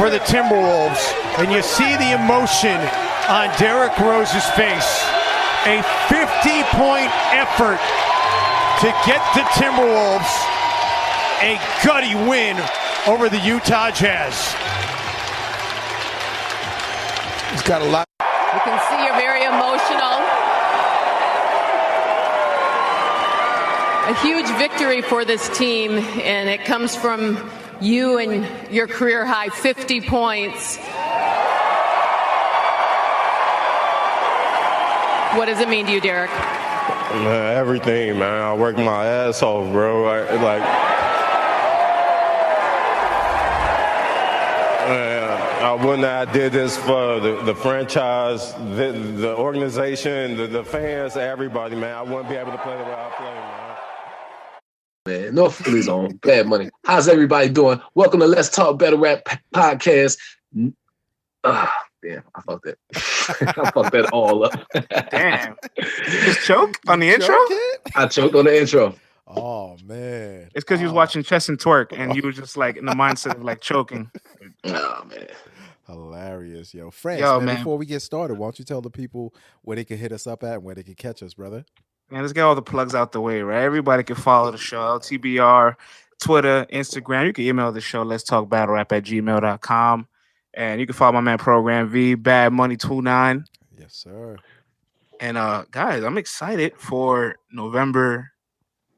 for the Timberwolves, and you see the emotion on Derrick Rose's face. A 50-point effort to get the Timberwolves a gutty win over the Utah Jazz. He's got a lot. You can see you're very emotional. A huge victory for this team, and it comes from you and your career high 50 points. What does it mean to you, Derrick? Man, everything, man. I worked my ass off, bro. I wouldn't have did this for the franchise, the organization, the fans, everybody, man. I wouldn't be able to play the way I play, man. Man, North Philly's on Bad Money. How's everybody doing? Welcome to Let's Talk Better Rap podcast. Damn, I fucked that. I fucked that all up. Damn. You just choked on the intro? I choked on the intro. Oh, man. It's because you was watching Chess and Twerk and you were just like in the mindset of like choking. Oh, man. Hilarious, yo. France, man, before we get started, why don't you tell the people where they can hit us up at and where they can catch us, brother? Man, let's get all the plugs out the way, right? Everybody can follow the show, LTBR, Twitter, Instagram. You can email the show, let's talk battle rap at gmail.com. And you can follow my man Program V, Bad Money 29. Yes, sir. And guys, I'm excited for November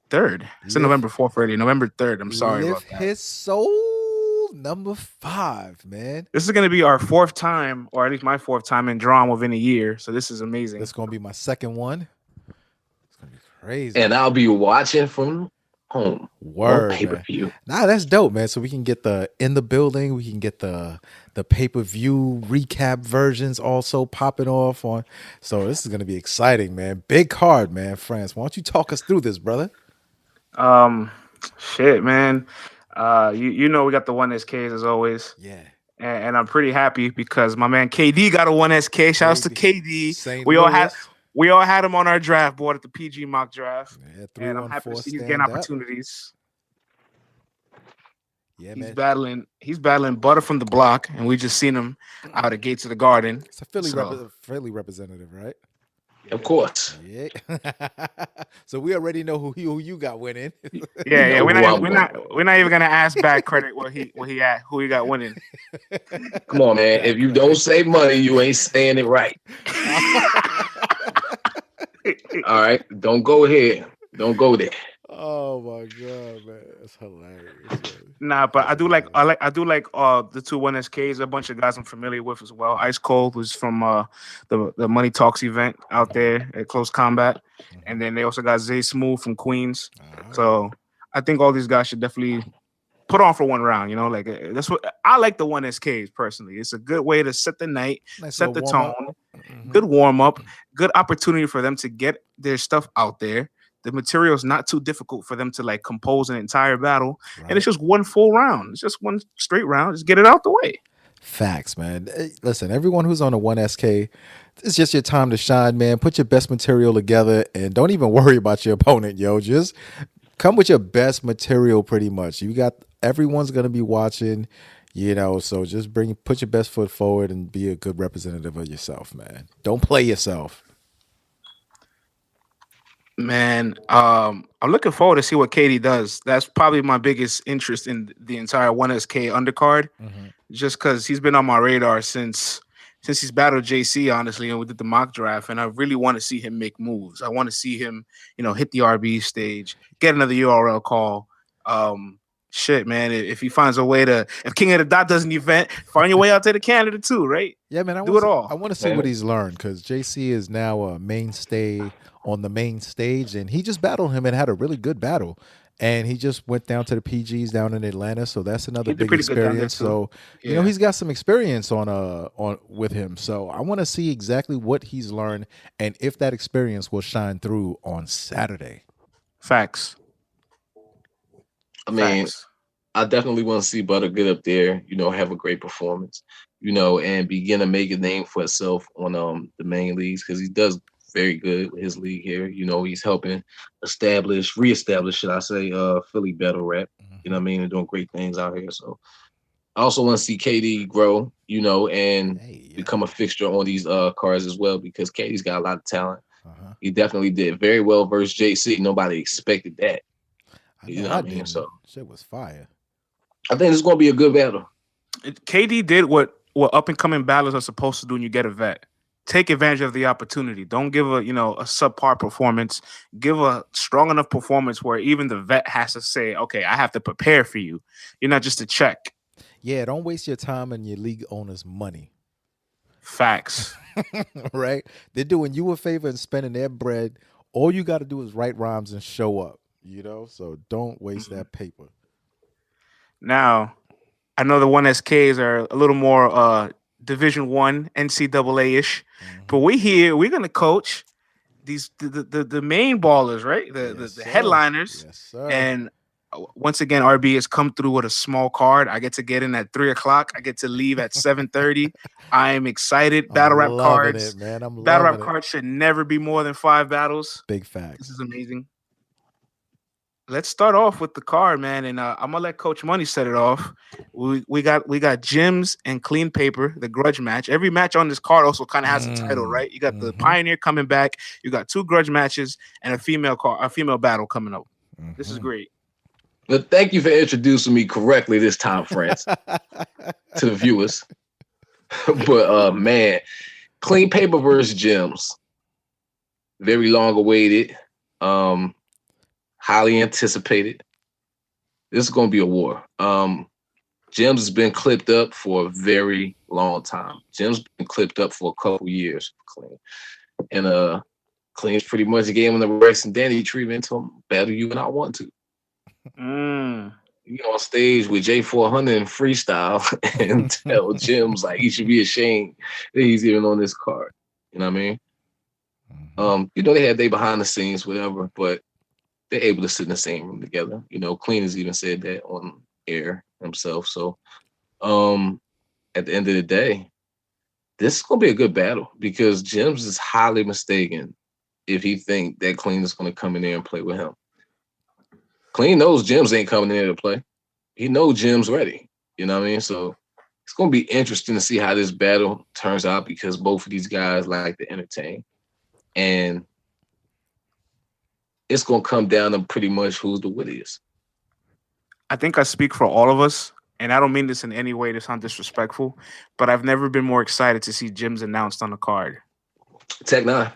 3rd. It's November 4th already. November 3rd. I'm sorry about that. His soul number 5, man. This is going to be our 4th time, or at least my 4th time in drawing within a year. So this is amazing. It's going to be my 2nd one. It's going to be crazy. And I'll be watching from home. Word, pay-per-view. Nah, that's dope, man. So we can get the in the building. We can get the pay-per-view recap versions also popping off on. So this is going to be exciting, man. Big card, man. France, why don't you talk us through this, brother? Shit, man. You know we got the 1SKs as always. Yeah. And I'm pretty happy because my man KD got a 1SK. Shout outs to KD. We all had him on our draft board at the PG mock draft. Yeah, and I'm happy to see he's getting opportunities. Yeah, He's battling Butter from the Block, and we just seen him out of Gates of the Garden. It's a Philly representative, right? Of course. Yeah. So we already know who you got winning. Yeah. We're not even gonna ask back credit who he got winning. Come on, man. If you don't save money, you ain't saying it right. All right. Don't go here. Don't go there. Oh my god, man. That's hilarious. Man. Nah, but I do like the two 1SKs, a bunch of guys I'm familiar with as well. Ice Cold was from the Money Talks event out there at Close Combat. And then they also got Zay Smooth from Queens. So I think all these guys should definitely put on for one round, you know, like that's what I like the 1SKs personally. It's a good way to set the night, set the tone, good warm up, good opportunity for them to get their stuff out there. The material is not too difficult for them to like compose an entire battle, and it's just one full round. It's just one straight round. Just get it out the way. Facts, man. Listen, everyone who's on a 1SK, it's just your time to shine, man. Put your best material together, and don't even worry about your opponent, yo. Just come with your best material, pretty much. Everyone's gonna be watching, you know. So just put your best foot forward and be a good representative of yourself, man. Don't play yourself. Man, I'm looking forward to see what Katie does. That's probably my biggest interest in the entire 1SK undercard, just because he's been on my radar since he's battled JC, honestly, and we did the mock draft, and I really want to see him make moves. I want to see him, hit the RBE stage, get another URL call. Shit, man, if he finds a way to, if King of the Dot does an event, find your way out to Canada too, right? Yeah, man, do it all. I want to see what he's learned, because JC is now a mainstay on the main stage, and he just battled him and had a really good battle. And he just went down to the PGs down in Atlanta, so that's another big experience. So you know, he's got some experience on with him. So I want to see exactly what he's learned and if that experience will shine through on Saturday. Facts. I mean, I definitely want to see Butter get up there, have a great performance, and begin to make a name for himself on the main leagues, because he does very good with his league here. He's helping reestablish, should I say, Philly battle rap. You know what I mean? And doing great things out here. So I also want to see KD grow, and become a fixture on these cards as well, because KD's got a lot of talent. He definitely did very well versus JC. Nobody expected that. You know what I mean? So shit was fire. I think it's going to be a good battle. KD did what up and coming battlers are supposed to do when you get a vet. Take advantage of the opportunity. Don't give a subpar performance. Give a strong enough performance where even the vet has to say, okay, I have to prepare for you. You're not just a check. Yeah, don't waste your time and your league owner's money. Facts. Right? They're doing you a favor and spending their bread. All you got to do is write rhymes and show up, So don't waste that paper. Now, I know the 1SKs are a little more Division I, NCAA-ish, but we're gonna coach the main ballers, right? The headliners. Yes, sir. And once again, RB has come through with a small card. I get to get in at 3:00. I get to leave at 7:30. I am excited. Battle rap cards, man. Battle rap cards should never be more than 5 battles. Big facts. This is amazing. Let's start off with the card, man, and I'm gonna let Coach Money set it off. We got Gyms and Clean Paper, the Grudge match. Every match on this card also kind of has a title, right? You got the Pioneer coming back. You got 2 Grudge matches and a female battle coming up. This is great. But thank you for introducing me correctly this time, friends, to the viewers. But man, Clean Paper versus Gyms, very long awaited. Highly anticipated. This is going to be a war. Gyms has been clipped up for a very long time. Gyms been clipped up for a couple years. Clean. And Clean's pretty much gave him the Rex and Danny treatment to him. Battle you and I want to. On stage with J400 and freestyle and tell Gyms like he should be ashamed that he's even on this card. You know what I mean? They had they behind the scenes, whatever, but they're able to sit in the same room together. Clean has even said that on air himself. So at the end of the day, this is going to be a good battle because Gyms is highly mistaken if he think that Clean is going to come in there and play with him. Clean knows Gyms ain't coming in there to play. He knows Gyms ready. You know what I mean? So it's going to be interesting to see how this battle turns out because both of these guys like to entertain. And it's going to come down to pretty much who's the wittiest. I think I speak for all of us, and I don't mean this in any way to sound disrespectful, but I've never been more excited to see Gyms announced on the card. Tech 9.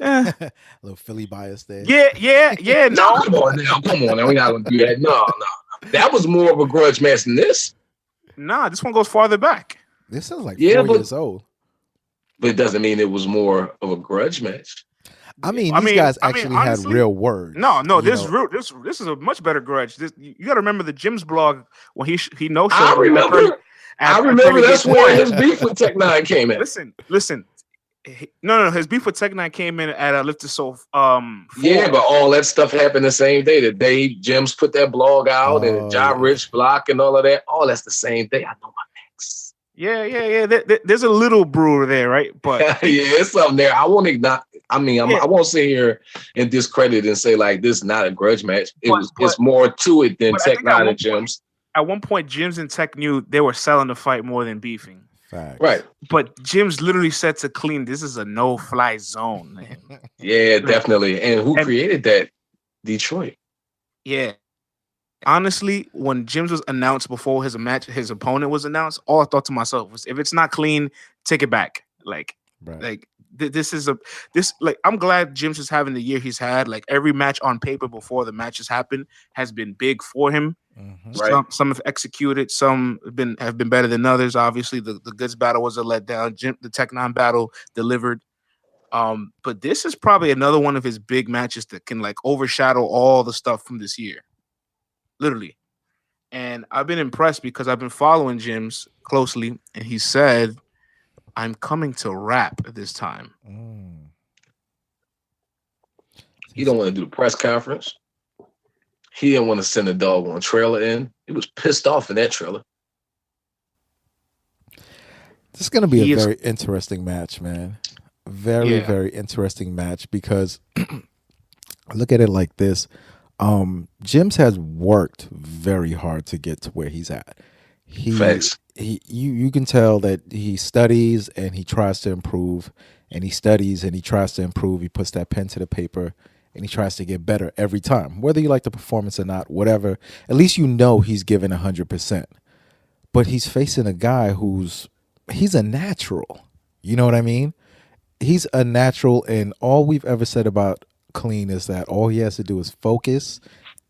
A little Philly bias there. Yeah. No, come on now. We're not going to do that. No. That was more of a grudge match than this. Nah, this one goes farther back. This sounds like 4 years old. But it doesn't mean it was more of a grudge match. I mean, these guys actually honestly, had real words. No, this is a much better grudge. You got to remember the Gyms blog when he no-showed. I remember that's where his beef with Tech 9 came in. Listen. No. His beef with Tech 9 came in at Lift So. Yeah, but all that stuff happened the same day. The day Gyms put that blog out and John Rich block and all of that. All that's the same day. I know my ex. Yeah. There's a little brewer there, right? But yeah, it's something there. I won't ignore. I won't sit here and discredit and say like this is not a grudge match. It's more to it than Tech 9 and Gyms. At one point, Gyms and Tech knew they were selling the fight more than beefing. Facts. Right. But Gyms literally said to Clean, this is a no-fly zone, man. Yeah, definitely. And who created that? Detroit. Yeah. Honestly, when Gyms was announced before his opponent was announced, all I thought to myself was, if it's not Clean, take it back. I'm glad Gyms is having the year he's had. Like every match on paper before the matches happen has been big for him. Right. Some have executed, some have been better than others. Obviously, the Goods battle was a letdown. The Tech 9 battle delivered. But this is probably another one of his big matches that can like overshadow all the stuff from this year. Literally. And I've been impressed because I've been following Gyms closely, and he said, I'm coming to rap this time. He don't want to do the press conference. He didn't want to send a doggone trailer in. He was pissed off in that trailer. This is going to be a very interesting match, man. Very interesting match because look at it like this. Gyms has worked very hard to get to where he's at. You can tell that he studies and he tries to improve, and he studies and he tries to improve. He puts that pen to the paper and he tries to get better every time, whether you like the performance or not, whatever. At least you know he's giving 100%. But he's facing a guy he's a natural. You know what I mean? He's a natural, and all we've ever said about Clean is that all he has to do is focus,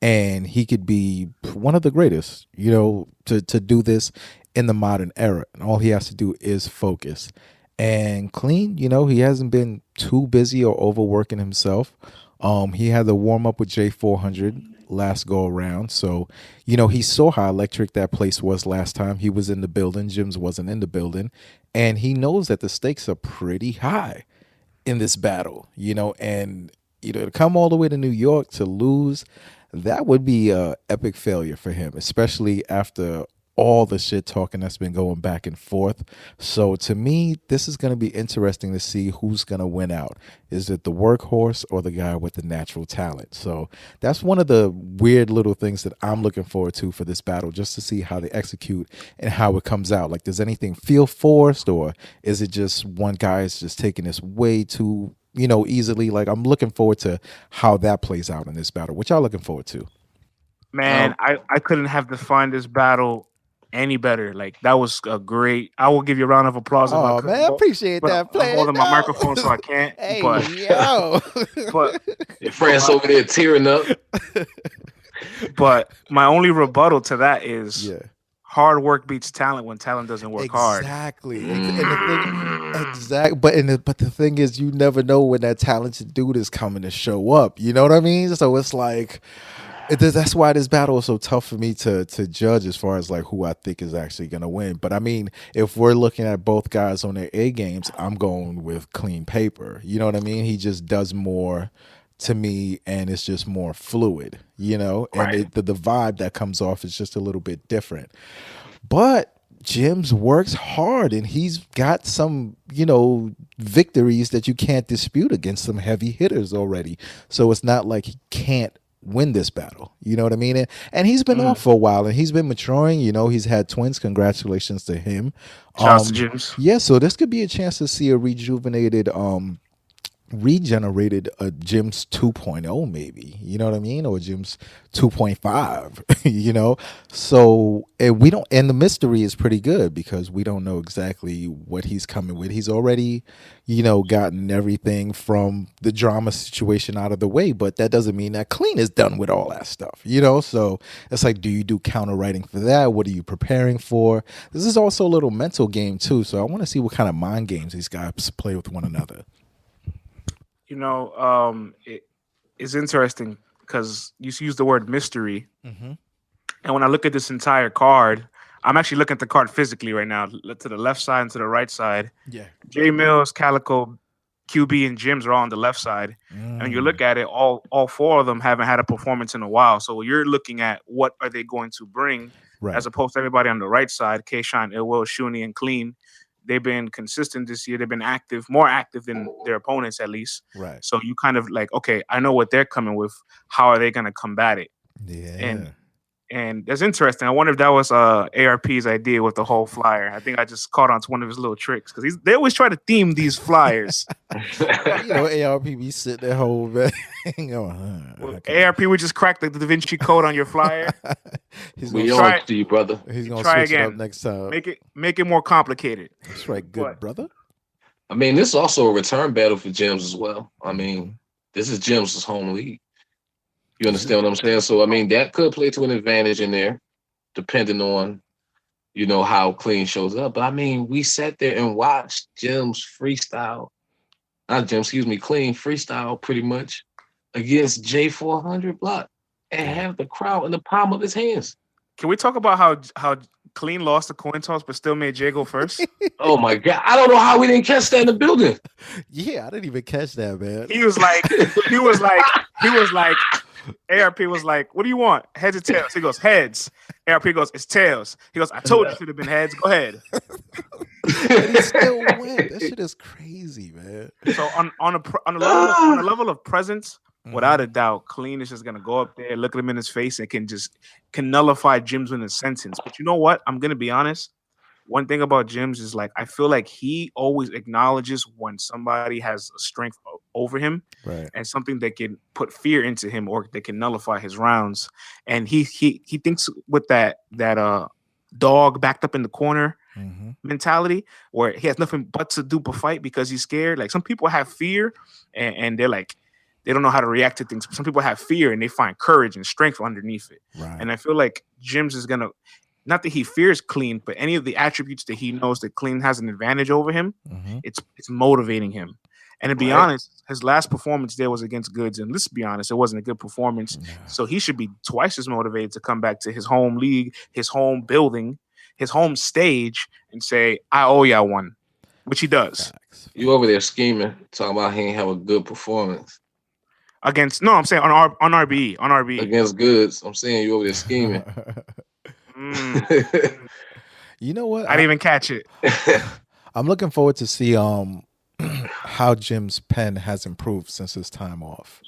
and he could be one of the greatest, to do this in the modern era. And all he has to do is focus. And Clean, he hasn't been too busy or overworking himself. He had the warm up with J400 last go around. So, he saw how electric that place was last time he was in the building. Jims wasn't in the building. And he knows that the stakes are pretty high in this battle, and, to come all the way to New York to lose, that would be a epic failure for him, especially after all the shit talking that's been going back and forth. So to me, this is going to be interesting to see who's going to win out. Is it the workhorse or the guy with the natural talent? So that's one of the weird little things that I'm looking forward to for this battle, just to see how they execute and how it comes out. Like, does anything feel forced, or is it just one guy is just taking this way too, easily? Like, I'm looking forward to how that plays out in this battle. What y'all looking forward to? Man, I couldn't have defined this battle any better. Like, that was a great. I will give you a round of applause. Oh man, I appreciate that. I'm holding my microphone, so I can't. Hey, but your friends over there tearing up. But my only rebuttal to that is hard work beats talent when talent doesn't work hard. Exactly. But the thing is, you never know when that talented dude is coming to show up. You know what I mean? So it's like, that's why this battle is so tough for me to judge as far as like who I think is actually going to win. But I mean, if we're looking at both guys on their A games, I'm going with Clean paper. You know what I mean? He just does more to me, and it's just more fluid, and the vibe that comes off is just a little bit different. But Jims works hard, and he's got some, victories that you can't dispute against some heavy hitters already. So it's not like he can't win this battle. You know what I mean? And he's been off for a while, and he's been maturing. He's had twins. Congratulations to him. Shouts to Jims. Yeah, so this could be a chance to see a regenerated Jims 2.0 maybe, you know what I mean, or Jims 2.5. So and the mystery is pretty good because we don't know exactly what he's coming with. He's already gotten everything from the drama situation out of the way, but that doesn't mean that Clean is done with all that stuff, so it's like, do you do counter writing for that? What are you preparing for? This is also a little mental game too, so I want to see what kind of mind games these guys play with one another. It's interesting because you use the word mystery. Mm-hmm. And when I look at this entire card, I'm actually looking at the card physically right now, to the left side and to the right side. Yeah. Jae millz, Calico, QB, and Jims are all on the left side. And you look at it, all four of them haven't had a performance in a while. So you're looking at what are they going to bring, as opposed to everybody on the right side, K-Shine, Ilwell, Shuni, and Clean. They've been consistent this year. They've been more active than their opponents, at least. Right. So you kind of like, okay, I know what they're coming with. How are they going to combat it? Yeah. And that's interesting. I wonder if that was ARP's idea with the whole flyer. I think I just caught on to one of his little tricks because they always try to theme these flyers. ARP be sitting there whole man. ARP would just crack the Da Vinci Code on your flyer. We on to you, brother. He's gonna try switch again. it up next time. Make it more complicated. That's right, good brother. I mean, this is also a return battle for Jims as well. I mean, this is Jims' home league. You understand what I'm saying? So, I mean, that could play to an advantage in there, depending on, how Clean shows up. But, I mean, we sat there and watched Clean freestyle pretty much against J400 block and have the crowd in the palm of his hands. Can we talk about how Clean lost the coin toss but still made Jay go first? Oh, my God. I don't know how we didn't catch that in the building. Yeah, I didn't even catch that, man. He was like, ARP was like, what do you want? Heads or tails? He goes, heads. ARP goes, it's tails. He goes, I told you it should have been heads. Go ahead. And he still went. That shit is crazy, man. So on a level of presence, without a doubt, Clean is just gonna go up there, look at him in his face, and can nullify Jim's in a sentence. But you know what? I'm gonna be honest. One thing about Jim's is like I feel like he always acknowledges when somebody has a strength over him, Right. and something that can put fear into him or that can nullify his rounds. And he thinks with that dog backed up in the corner mentality where he has nothing but to do but fight because he's scared. Like some people have fear and they're like they don't know how to react to things. Some people have fear and they find courage and strength underneath it. Right. And I feel like Jim's is gonna, not that he fears Clean, but any of the attributes that he knows that Clean has an advantage over him, it's motivating him. And to be honest, his last performance there was against Goods, and let's be honest, it wasn't a good performance. No. So he should be twice as motivated to come back to his home league, his home building, his home stage, and say, "I owe y'all one," which he does. You over there scheming, talking about he ain't have a good performance Against I'm saying on RBE against Goods. I'm saying you over there scheming. You know what? I didn't even catch it. I'm looking forward to see how Jim's pen has improved since his time off.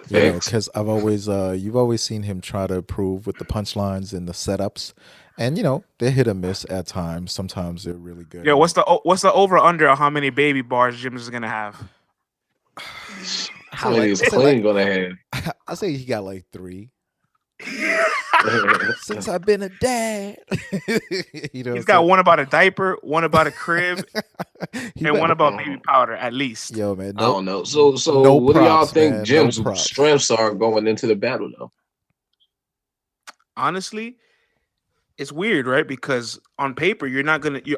You know, because I've always you've always seen him try to improve with the punchlines and the setups, and you know they hit or miss at times. Sometimes they're really good. Yeah, what's the over under on how many baby bars Jim's is gonna have? How many is Clean gonna have? I say he got like 3. Since I've been a dad. You know, he's got one about a diaper, one about a crib, and one about baby powder at least. Yo, man, I don't know. So no what do y'all think man, Jim's no strengths are going into the battle though? Honestly, it's weird, right? Because on paper, you're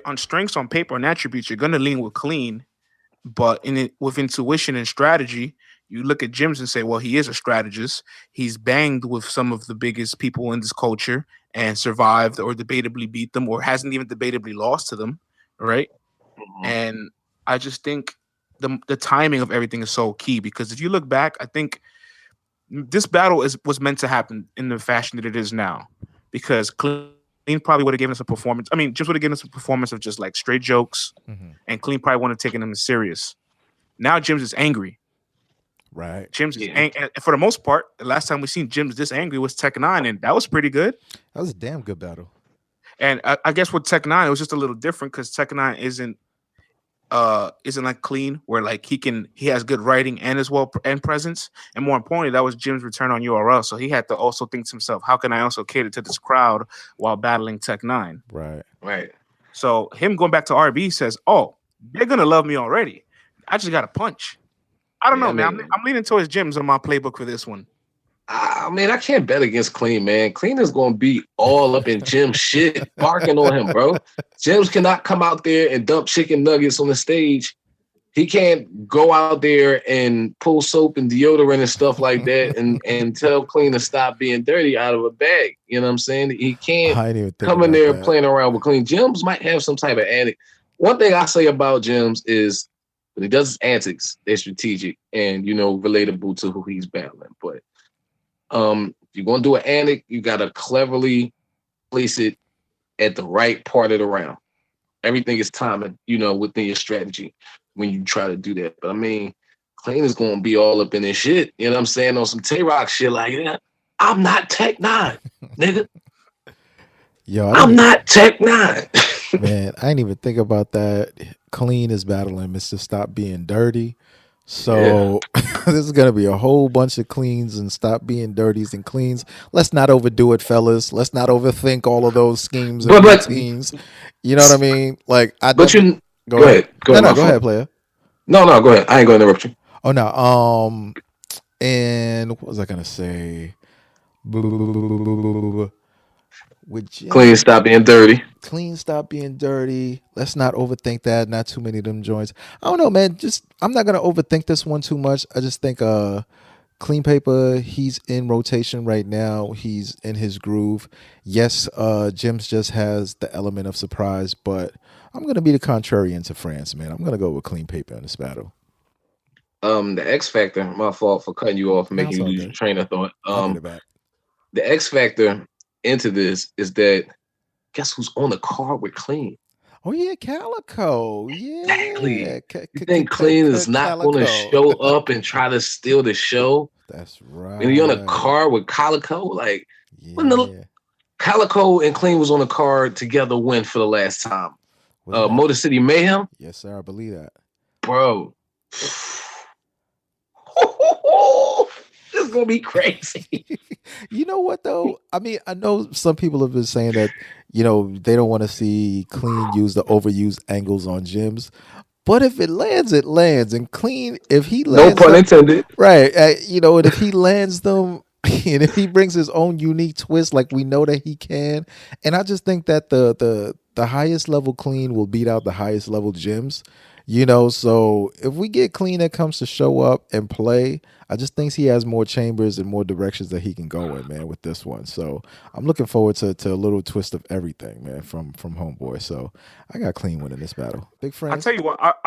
on strengths on paper and attributes, you're gonna lean with Clean, but with intuition and strategy, you look at Jim's and say, well, he is a strategist. He's banged with some of the biggest people in this culture and survived or debatably beat them or hasn't even debatably lost to them, right? And I just think the timing of everything is so key because if you look back, I think this battle was meant to happen in the fashion that it is now because Clean probably would have given us a performance. I mean, Jim's would have given us a performance of just like straight jokes and Clean probably wouldn't have taken him serious. Now Jim's is angry. Right. Jim's is angry. For the most part, the last time we seen Jim's this angry was Tech 9, and that was pretty good. That was a damn good battle. And I guess with Tech 9, it was just a little different because Tech 9 isn't like Clean, where like he has good writing and as well and presence. And more importantly, that was Jim's return on URL. So he had to also think to himself, how can I also cater to this crowd while battling Tech 9? Right. So him going back to RB says, oh, they're gonna love me already. I just got to punch. I don't know, man. I'm leaning towards Jim's on my playbook for this one. I mean, I can't bet against Clean, man. Clean is going to be all up in Jim's shit, barking on him, bro. Jim's cannot come out there and dump chicken nuggets on the stage. He can't go out there and pull soap and deodorant and stuff like that and tell Clean to stop being dirty out of a bag. You know what I'm saying? He can't come in there playing around with Clean. Jim's might have some type of addict. One thing I say about Jim's is when he does his antics, they're strategic and, you know, relatable to who he's battling. But if you're going to do an antic, you got to cleverly place it at the right part of the round. Everything is timing, you know, within your strategy when you try to do that. But, I mean, Clean is going to be all up in his shit, you know what I'm saying, on some Tay-Rock shit like that. I'm not Tech 9, nigga. Yo, I'm not Tech 9. Man, I didn't even think about that. Clean is battling Mr. Stop Being Dirty. So this is going to be a whole bunch of cleans and stop being dirties and cleans. Let's not overdo it, fellas. Let's not overthink all of those schemes and routines. You know what I mean? Like, go ahead. Go ahead, player. No, go ahead. I ain't going to interrupt you. Oh, no. And what was I going to say? Clean, stop being dirty. Clean, stop being dirty. Let's not overthink that. Not too many of them joints. I don't know, man. I'm not gonna overthink this one too much. I just think Clean Paper, he's in rotation right now. He's in his groove. Yes, Jim's just has the element of surprise, but I'm gonna be the contrarian to France, man. I'm gonna go with Clean Paper in this battle. The X Factor, my fault for cutting you off and making you lose your train of thought. The X Factor into this is that guess who's on the card with Clean? Oh yeah, Calico. Yeah, exactly. You think Clean is not going to show up and try to steal the show That's right. And you're on a card with Calico. Like, when the Yeah. Calico and Clean was on the card together when for the last time? Wasn't that- Motor City Mayhem? Yes, sir. I believe that. Bro. This is going to be crazy. You know what, though? I mean, I know some people have been saying that, you know, they don't want to see Clean use the overused angles on gyms. But if it lands, it lands. And Clean, if he lands No pun intended. right, you know, and if he lands them, and if he brings his own unique twist like we know that he can, and I just think that the highest level Clean will beat out the highest level gyms. You know, so if we get Clean that comes to show up and play, I just think he has more chambers and more directions that he can go in, man, with this one. So I'm looking forward to a little twist of everything, man, from Homeboy. So I got Clean winning this battle. Big friend. I'll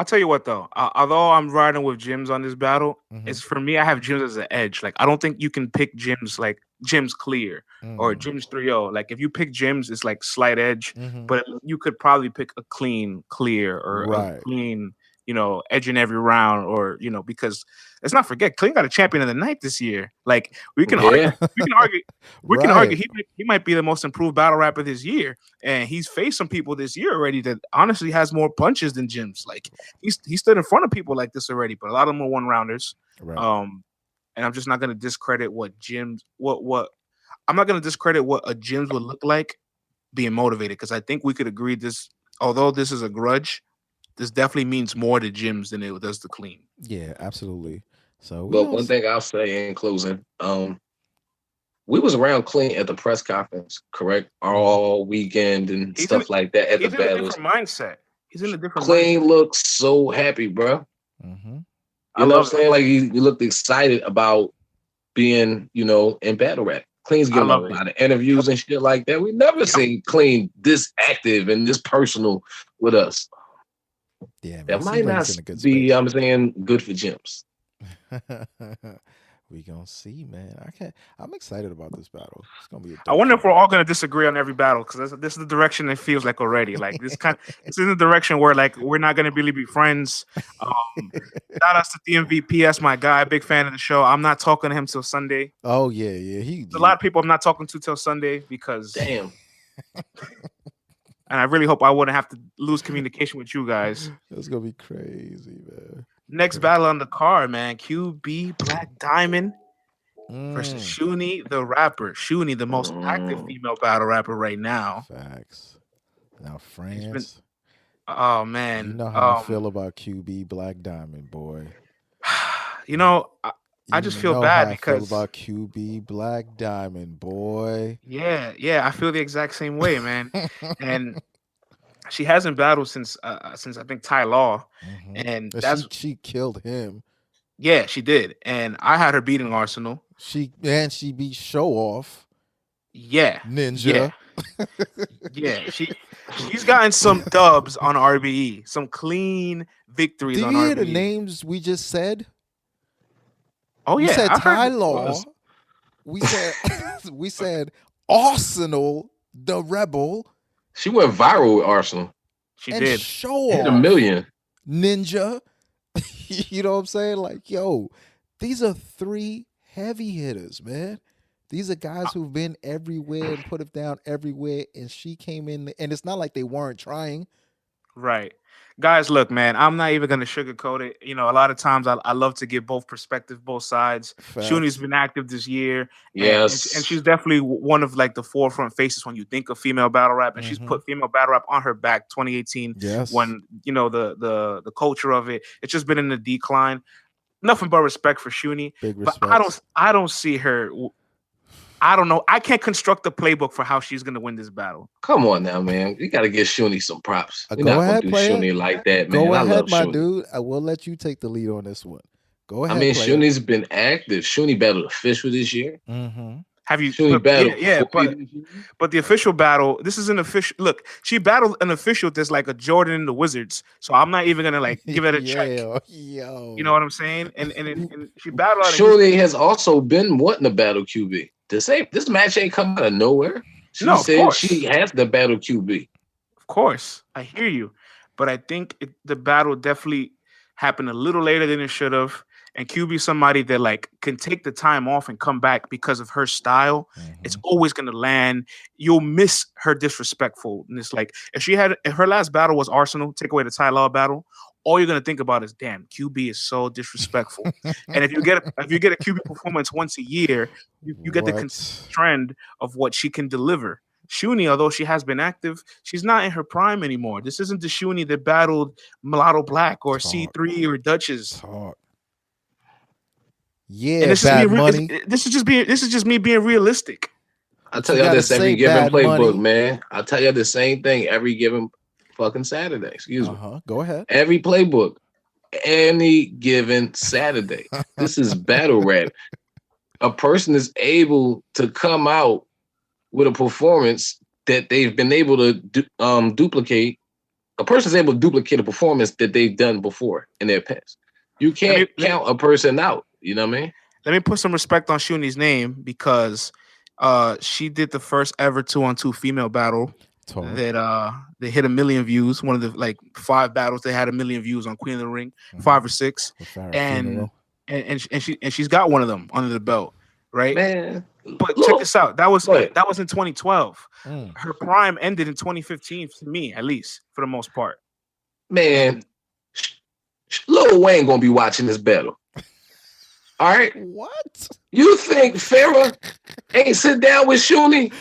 tell you what though. Although I'm riding with gyms on this battle, it's for me. I have gyms as an edge. Like I don't think you can pick gyms like gyms clear or gyms 3-0. Like if you pick gyms, it's like slight edge. But you could probably pick a Clean clear or a Clean, you know, edging every round, or you know, because let's not forget Clean got a champion of the night this year. Like we can argue, he might be the most improved battle rapper this year, and he's faced some people this year already that honestly has more punches than gyms. Like he stood in front of people like this already, but a lot of them are one rounders. Right. And I'm just not going to discredit what gyms, I'm not going to discredit what a gyms would look like being motivated, because I think we could agree this, although this is a grudge, this definitely means more to gyms than it does to Clean. Yeah, absolutely. So, but one thing I'll say in closing, we was around Clean at the press conference, correct? All weekend and stuff like that at the battles. He's in a different mindset. He's in a different Clean mindset. looks so happy, bro. You know what I'm saying? Like he looked excited about being, you know, in battle rap. Clean's getting a lot of interviews and shit like that. We never seen Clean this active and this personal with us. Yeah, man, that might not be, I'm saying, good for gyms. We gonna see, man. I'm excited about this battle. It's gonna be. I wonder if we're all gonna disagree on every battle, because this is the direction it feels like already. Like it's in the direction where like we're not gonna really be friends. Shout out to the MVP. That's my guy. Big fan of the show. I'm not talking to him till Sunday. Oh yeah. There's a lot of people I'm not talking to till Sunday because damn. And I really hope I wouldn't have to lose communication with you guys. It's gonna be crazy, man. Next battle on the card, man. QB Black Diamond versus Shuni the rapper. Shuni, the most active female battle rapper right now. Facts. Now, France. Oh man, you know how I feel about QB Black Diamond, boy. You know, I just feel bad because I feel about QB Black Diamond, boy. Yeah, I feel the exact same way, man. And she hasn't battled since I think Ty Law, and she killed him. Yeah, she did, and I had her beating Arsenal. She beat Show Off. Yeah, Ninja. Yeah, she's gotten some dubs on RBE, some clean victories on RBE. Do you hear the names we just said? Oh yeah, we said Ty Law. We said Arsenal, the Rebel. She went viral with Arsenal. She did. Show hit Off. 1 million. Ninja. You know what I'm saying? Like, yo, these are 3 heavy hitters, man. These are guys who've been everywhere and put it down everywhere. And she came in, and it's not like they weren't trying. Right. Guys, look, man, I'm not even going to sugarcoat it. You know, a lot of times I love to give both perspectives, both sides. Shuni's been active this year. Yes. And she's definitely one of like the forefront faces when you think of female battle rap. And she's put female battle rap on her back 2018 when, you know, the culture of it. It's just been in a decline. Nothing but respect for Shuni. Big respect. But I don't see her. I don't know. I can't construct a playbook for how she's going to win this battle. Come on now, man. You got to give Shuni some props. We're Go not ahead, going to do player. Shuni like that, man. Go I ahead, love my Shuni. dude. I will let you take the lead on this one. Go ahead. I mean, player. Shuni's been active. Shuni battled Official this year. Have you? Shuni battled? Yeah, but the official battle. This is an official. Look, she battled an official that's like a Jordan and the Wizards. So I'm not even gonna like give it a check. Yo. You know what I'm saying? And she battled. Shuni has also been wanting to battle QB. This match ain't come out of nowhere. She said she has to battle QB. Of course, I hear you, but I think the battle definitely happened a little later than it should have. and QB somebody that like can take the time off and come back because of her style, it's always gonna land. You'll miss her disrespectfulness. Like if her last battle was Arsenal, take away the Ty Law battle, all you're gonna think about is, damn, QB is so disrespectful. And if you get a QB performance once a year, you get the consistent trend of what she can deliver. Shuni, although she has been active, she's not in her prime anymore. This isn't the Shuni that battled Mulatto Black or C3 or Duchess. Yeah, and this is just me being realistic. I tell y'all this every given playbook, man. I tell y'all the same thing every given fucking Saturday. Excuse me. Go ahead. Every playbook, any given Saturday. This is battle rap. A person is able to come out with a performance that they've been able to duplicate. A person's able to duplicate a performance that they've done before in their past. You can't count a person out. You know what I mean? Let me put some respect on Shuni's name because she did the first ever 2-on-2 female battle that they hit 1 million views. One of the like 5 battles they had 1 million views on Queen of the Ring, 5 or 6, and she's got one of them under the belt, right? Man, but check this out. That was in 2012. Her prime ended in 2015 for me, at least for the most part. Man, Lil Wayne gonna be watching this battle. All right. What? You think Farrah ain't sit down with Shuni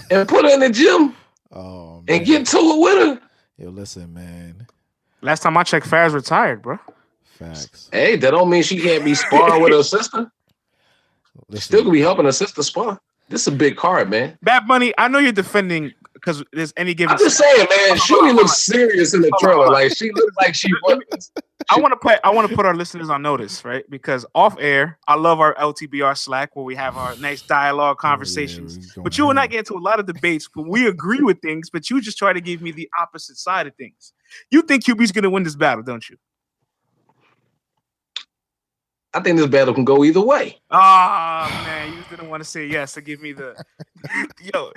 and put her in the gym and get to it with her? Yo, listen, man. Last time I checked, Farrah's retired, bro. Facts. Hey, that don't mean she can't be sparring with her sister. Still gonna be helping her sister spar. This is a big card, man. Bad Bunny, I know you're defending because there's any given. I'm just saying, man. Shuni looks serious in the trailer. Like she looks like she was. I want to put our listeners on notice, right? Because off air, I love our LTBR Slack where we have our nice dialogue conversations. But you and I get into a lot of debates, but we agree with things. But you just try to give me the opposite side of things. You think QB's gonna win this battle, don't you? I think this battle can go either way. Ah, man, you didn't want to say yes to give me the yo.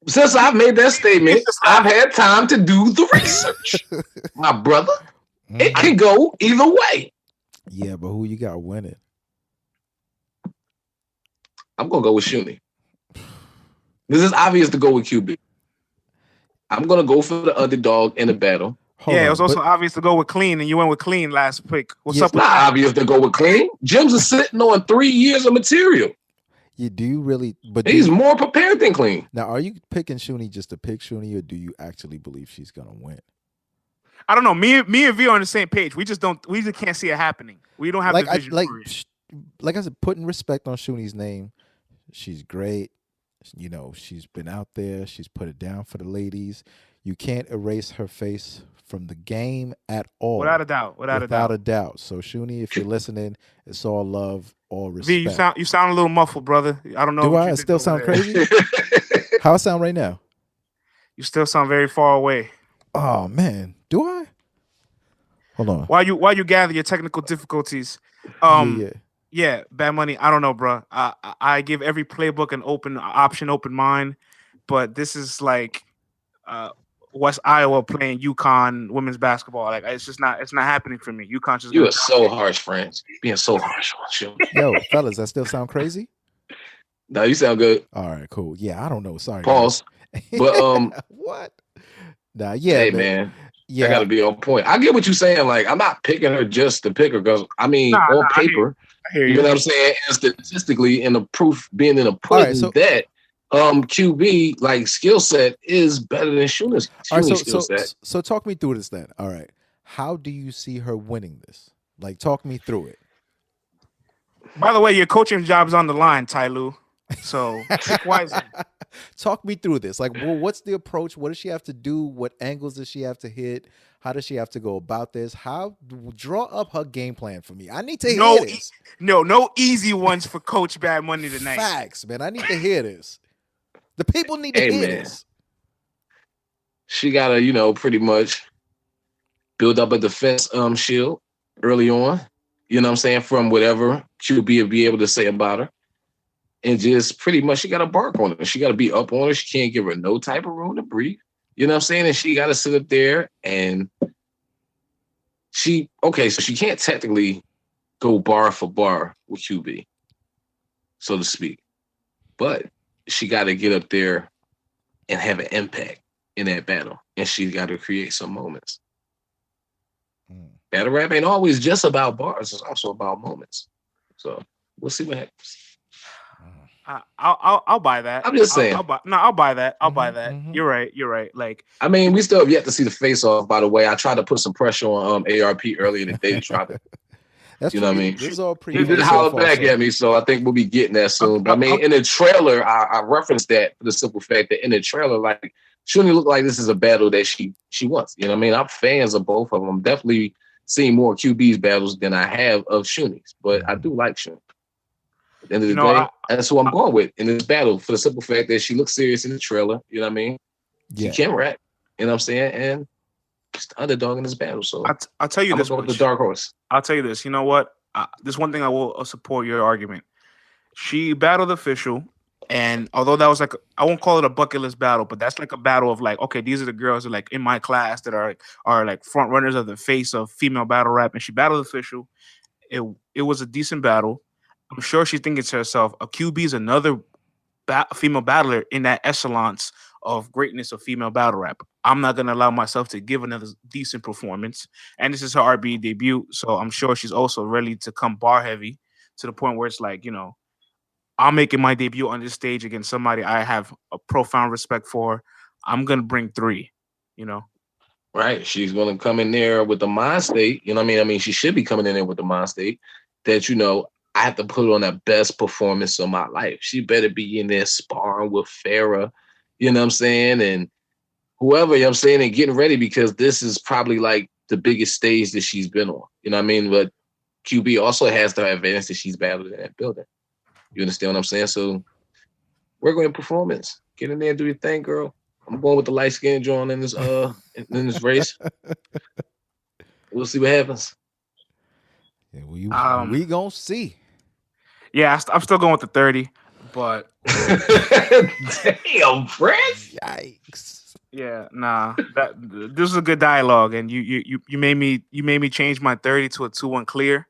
Since I've made that statement, I've had time to do the research. My brother, it can go either way. Yeah, but who you got winning? I'm gonna go with Shuni. This is obvious to go with QB. I'm gonna go for the underdog in the battle. It was also obvious to go with Clean, and you went with Clean last pick. What's up with not that? Obvious to go with Clean. Jim's is sitting on 3 years of material. You do really, but he's more prepared than Clean. Now, are you picking Shuni just to pick Shuni, or do you actually believe she's gonna win? I don't know. Me and V are on the same page. We just can't see it happening. We don't have the vision for it. Like I said, putting respect on Shuni's name. She's great. You know, she's been out there. She's put it down for the ladies. You can't erase her face from the game at all. Without a doubt. Without a doubt. So Shuni, if you're listening, it's all love, all respect. V, you sound a little muffled, brother. I don't know. Do I still sound crazy? How I sound right now? You still sound very far away. Oh man, do I? Hold on. While you gather your technical difficulties, yeah, Bad Money. I don't know, bro. I give every playbook an open mind, but this is like West Iowa playing UConn women's basketball. Like it's not happening for me. UConn just you are so harsh, friends. Being so harsh on you. Yo, fellas, that still sound crazy? No, you sound good. All right, cool. Yeah, I don't know. Sorry. Pause. But what? Nah, yeah, hey man. Yeah, I gotta be on point. I get what you're saying. Like, I'm not picking her just to pick her because on paper, I hear you know what I'm saying, and statistically, and the proof being in the pudding that QB like skill set is better than Shuni's skill set. So talk me through this then. All right, how do you see her winning this? Like, talk me through it. By the way, your coaching job is on the line, Ty Lue. So wisely. Talk me through this. Like, well, what's the approach? What does she have to do? What angles does she have to hit? How does she have to go about this? How draw up her game plan for me? I need to hear this. No easy ones for Coach Bad Money tonight. Facts, man. I need to hear this. The people need to hear this. She gotta, pretty much build up a defense shield early on. You know what I'm saying? From whatever QB will be able to say about her. And just pretty much she got to bark on her. She got to be up on her. She can't give her no type of room to breathe. You know what I'm saying? And she got to sit up there and so she can't technically go bar for bar with QB, so to speak. But she got to get up there and have an impact in that battle, and she got to create some moments. Battle rap ain't always just about bars; it's also about moments. So we'll see what happens. I'll buy that. I'm just saying. I'll buy that. I'll buy that. You're right. Like, I mean, we still have yet to see the face off. By the way, I tried to put some pressure on ARP earlier in the day to try to. That's you know what I mean? This is all pretty. He did holler back at me, so I think we'll be getting that soon. But I mean, in the trailer, I referenced that for the simple fact that in the trailer, like, shouldn't it look like this is a battle that she wants? You know what I mean? I'm fans of both of them. I'm definitely seeing more QB's battles than I have of Shuni's, but I do like Shuni. At the end of the day, that's who I'm going with in this battle for the simple fact that she looks serious in the trailer. You know what I mean? Yeah. She can rap. You know what I'm saying? And she's the underdog in this battle. So I'll tell you I'm this. going with the dark horse. I'll tell you this. You know what? This one thing I will support your argument. She battled official, and although that was like, I won't call it a bucket list battle, but that's like a battle of like, okay, these are the girls that are like in my class that are like front runners of the face of female battle rap, and she battled official. It was a decent battle. I'm sure she's thinking to herself, a QB is another female battler in that echelons of greatness of female battle rap. I'm not going to allow myself to give another decent performance. And this is her RBE debut, so I'm sure she's also ready to come bar heavy to the point where it's like, you know, I'm making my debut on this stage against somebody I have a profound respect for. I'm going to bring 3, you know. Right. She's going to come in there with the mind state. You know what I mean? I mean, she should be coming in there with the mind state that, you know, I have to put on the best performance of my life. She better be in there sparring with Farrah, you know what I'm saying? And whoever, you know what I'm saying, and getting ready because this is probably like the biggest stage that she's been on. You know what I mean? But QB also has the advantage that she's battled in that building. You understand what I'm saying? So we're going to performance. Get in there and do your thing, girl. I'm going with the light skin John in this race. We'll see what happens. Yeah, we gonna see. Yeah, I'm still going with the 30, but damn, Prince. Yikes. Yeah, nah. This is a good dialogue, and you made me change my 30 to a 2-1 clear,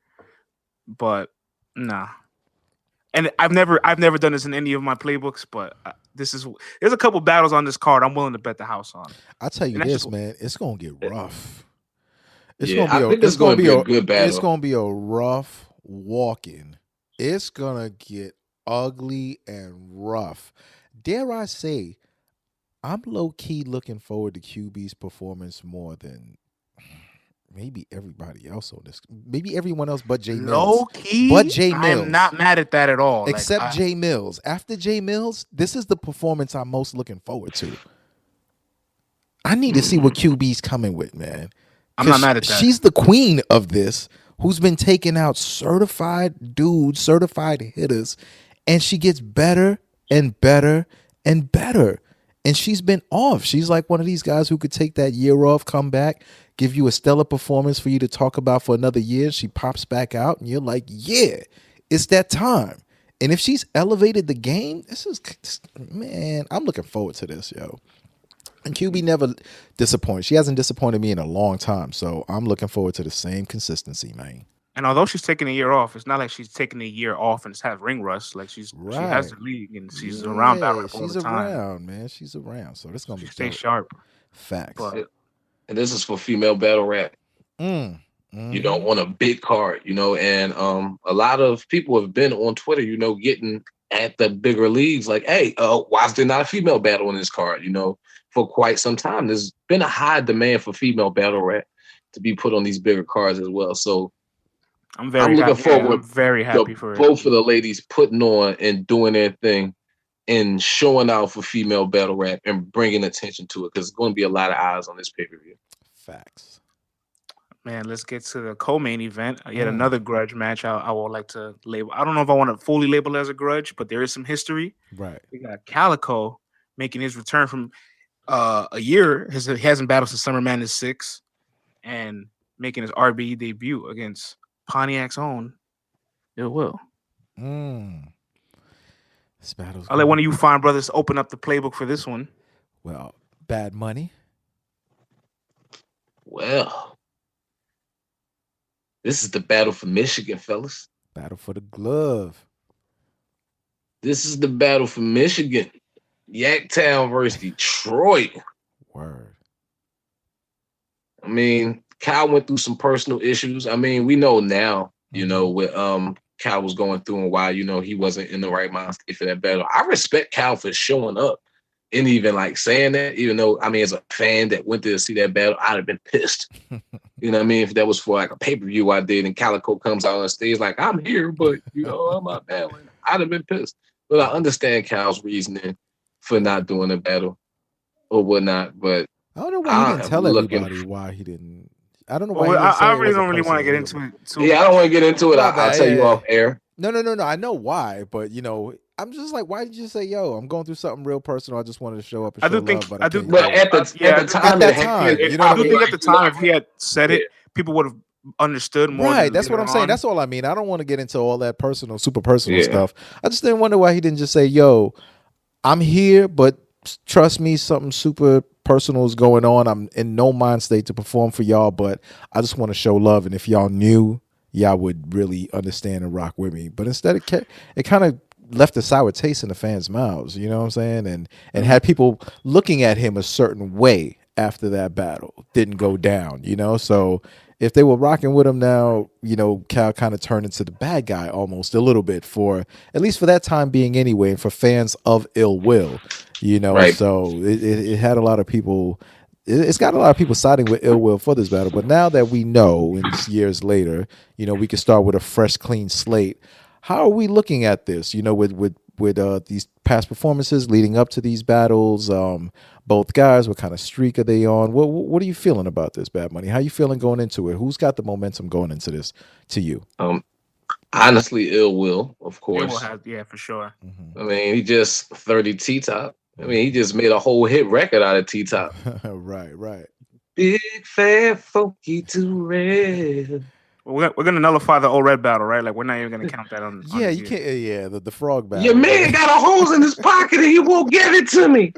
but nah. And I've never done this in any of my playbooks, but there's a couple battles on this card I'm willing to bet the house on. I'll tell you this, man, it's gonna get rough. It's It's gonna be a good battle. It's gonna be a rough walking. It's gonna get ugly and rough. Dare I say, I'm low key looking forward to QB's performance more than maybe everybody else on this. Maybe everyone else but Jae millz. Low key, but Jae millz. I'm not mad at that at all. Except Jae millz. After Jae millz, this is the performance I'm most looking forward to. I need to see what QB's coming with, man. I'm not mad at that. She's the queen of this, who's been taking out certified dudes, certified hitters, and she gets better and better and better. And she's been off. She's like one of these guys who could take that year off, come back, give you a stellar performance for you to talk about for another year. She pops back out, and you're like, yeah, it's that time. And if she's elevated the game, man, I'm looking forward to this, yo. And QB never disappoints. She hasn't disappointed me in a long time. So I'm looking forward to the same consistency, man. And although she's taking a year off, it's not like she's taking a year off and has ring rust. Like she has the league and she's around battle rap all the time. She's around, man. She's around. So this gonna be stay sharp. Facts. And this is for female battle rap. You don't want a big card, you know, and a lot of people have been on Twitter, you know, getting at the bigger leagues like, hey, why is there not a female battle on this card? You know, for quite some time, there's been a high demand for female battle rap to be put on these bigger cards as well. So I'm looking forward. I'm very happy for both of the ladies putting on and doing their thing and showing out for female battle rap and bringing attention to it because there's going to be a lot of eyes on this pay-per-view. Facts. Man, let's get to the co-main event. Yet another grudge match I would like to label. I don't know if I want to fully label it as a grudge, but there is some history. Right. We got Calico making his return from a year. He hasn't battled since Summer Madness 6 and making his RBE debut against Pontiac's own Ill Will. This battle's I'll let one of you fine brothers open up the playbook for this one. Well, Bad Money. Well, This is the battle for Michigan, fellas. Battle for the glove. This is the battle for Michigan. Yaktown versus Detroit. Word. I mean, Kyle went through some personal issues. I mean, we know now, you know, what Kyle was going through and why, you know, he wasn't in the right mind state for that battle. I respect Kyle for showing up and even like saying that, even though, I mean, as a fan that went there to see that battle, I'd have been pissed. You know what I mean? If that was for like a pay-per-view I did and Calico comes out on stage like, I'm here, but, you know, I'm not battling. I'd have been pissed. But I understand Kyle's reasoning for not doing a battle or whatnot, but I don't know why he didn't tell everybody why he didn't. I don't know why. I really don't really want to get into it. Yeah, I don't want to get into it. I'll tell you off air. No. I know why, but you know, I'm just like, why did you say, "Yo, I'm going through something real personal. I just wanted to show up." And But at the time, you know, I do think at the time, if he had said it, people would have understood more. Right, that's what I'm saying. That's all I mean. I don't want to get into all that personal, super personal stuff. I just didn't wonder why he didn't just say, "Yo, I'm here, but trust me, something super personal is going on. I'm in no mind state to perform for y'all, but I just want to show love. And if y'all knew, y'all would really understand and rock with me." But instead, it kind of left a sour taste in the fans' mouths. You know what I'm saying? And had people looking at him a certain way after that battle didn't go down. You know, so if they were rocking with him now, you know, Cal kind of turned into the bad guy almost a little bit for at least for that time being anyway, and for fans of ill will, you know. Right. So it had a lot of people. It's got a lot of people siding with ill will for this battle. But now that we know, and years later, you know, we can start with a fresh, clean slate. How are we looking at this? You know, with these past performances leading up to these battles, both guys, what kind of streak are they on? What are you feeling about this, Bad Money? How are you feeling going into it? Who's got the momentum going into this to you? Honestly, Ill Will, of course. Yeah, for sure. I mean, he just 30 T-Top. I mean, he just made a whole hit record out of T-Top. Right. Big, fat, funky, too red. We're gonna nullify the old red battle, right? Like we're not even gonna count that on. Yeah, you can't. Yeah, the frog battle. Your man got a hose in his pocket and he won't give it to me.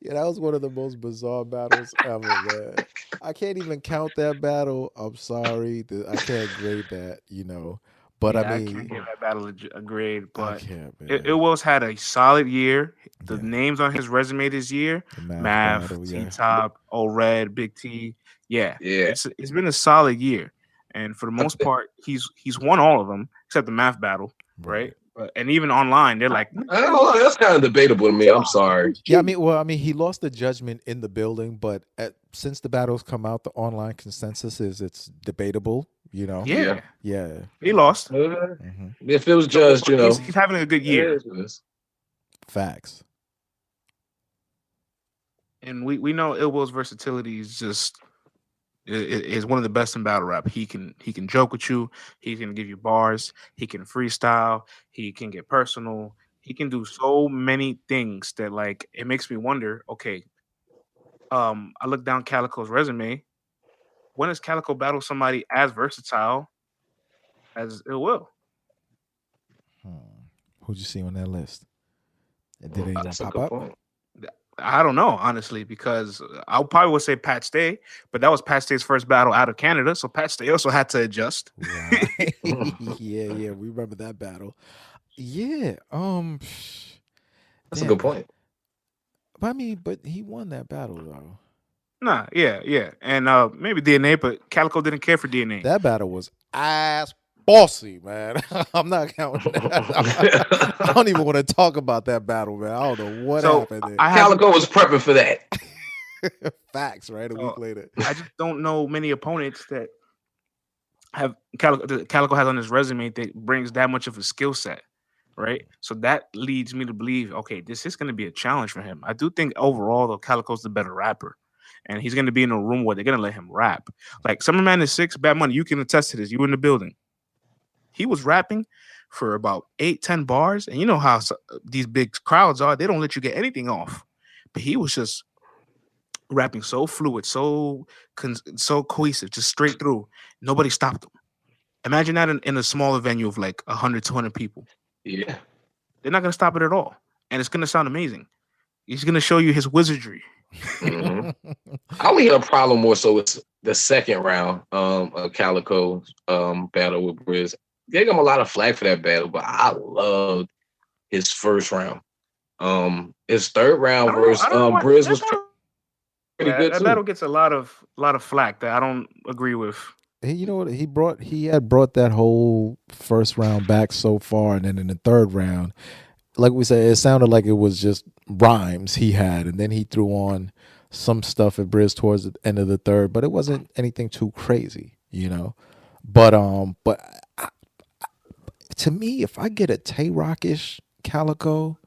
Yeah, that was one of the most bizarre battles ever, man. I can't even count that battle. I'm sorry, I can't grade that. You know, but I mean, I can't give that battle a grade. But it was had a solid year. The names on his resume this year: Mav, T-Top, Old Red, Big T. Yeah. It's been a solid year, and for the most part, he's won all of them except the math battle, right? And even online, they're like, I don't know, that's kind of debatable to me. I'm sorry. Yeah, I mean, he lost the judgment in the building, but since the battles come out, the online consensus is it's debatable. You know, yeah, he lost. If it was judged, you know, he's having a good year. Facts. And we know Ill Will's versatility is just. Is one of the best in battle rap. He can joke with you. He can give you bars. He can freestyle. He can get personal. He can do so many things that like it makes me wonder. Okay, I look down Calico's resume. When has Calico battled somebody as versatile as Ill Will? Who'd you see on that list? Did anyone pop up? Point. I don't know, honestly, because I probably would say Pat Stay, but that was Pat Stay's first battle out of Canada, so Pat Stay also had to adjust. Right. yeah, we remember that battle. Yeah, that's a good point. But I mean, he won that battle though. Nah, yeah, and maybe DNA, but Calico didn't care for DNA. That battle was ass bossy, man. I'm not counting that. I don't even want to talk about that battle, man. I don't know what happened there. Calico was prepping for that. Facts, right? A week later. I just don't know many opponents that have Calico has on his resume that brings that much of a skill set, right? So that leads me to believe, okay, this is going to be a challenge for him. I do think overall, though, Calico's the better rapper. And he's going to be in a room where they're going to let him rap. Like Summer Madness 6, Bad Money, you can attest to this. You were in the building. He was rapping for about 8-10 bars. And you know how these big crowds are. They don't let you get anything off. But he was just rapping so fluid, so cohesive, just straight through. Nobody stopped him. Imagine that in a smaller venue of like 100, 200 people. Yeah. They're not going to stop it at all. And it's going to sound amazing. He's going to show you his wizardry. Mm-hmm. I only had a problem more so with the second round of Calico battle with Briz. Gave him a lot of flack for that battle, but I loved his first round. His third round versus Briz was pretty good that too. battle gets a lot of flack that I don't agree with. Hey, you know what? He had brought that whole first round back so far, and then in the third round, like we said, it sounded like it was just rhymes he had, and then he threw on some stuff at Briz towards the end of the third, but it wasn't anything too crazy, you know. But to me, if I get a Tay-Rock-ish Calico,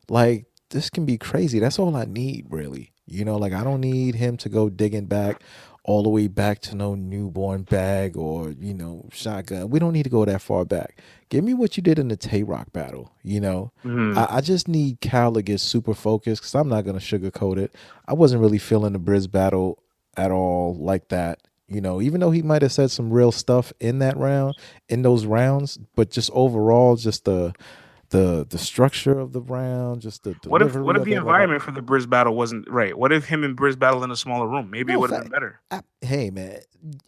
like, this can be crazy. That's all I need, really. You know, like, I don't need him to go digging back all the way back to no newborn bag or, you know, shotgun. We don't need to go that far back. Give me what you did in the Tay-Rock battle, you know. I just need Cal to get super focused because I'm not going to sugarcoat it. I wasn't really feeling the Briz battle at all like that. You know, even though he might have said some real stuff in that round, in those rounds, but just overall, just the structure of the round, just the delivery. What if the environment for the Briz battle wasn't right? What if him and Briz battled in a smaller room? Maybe it would have been better. Hey man,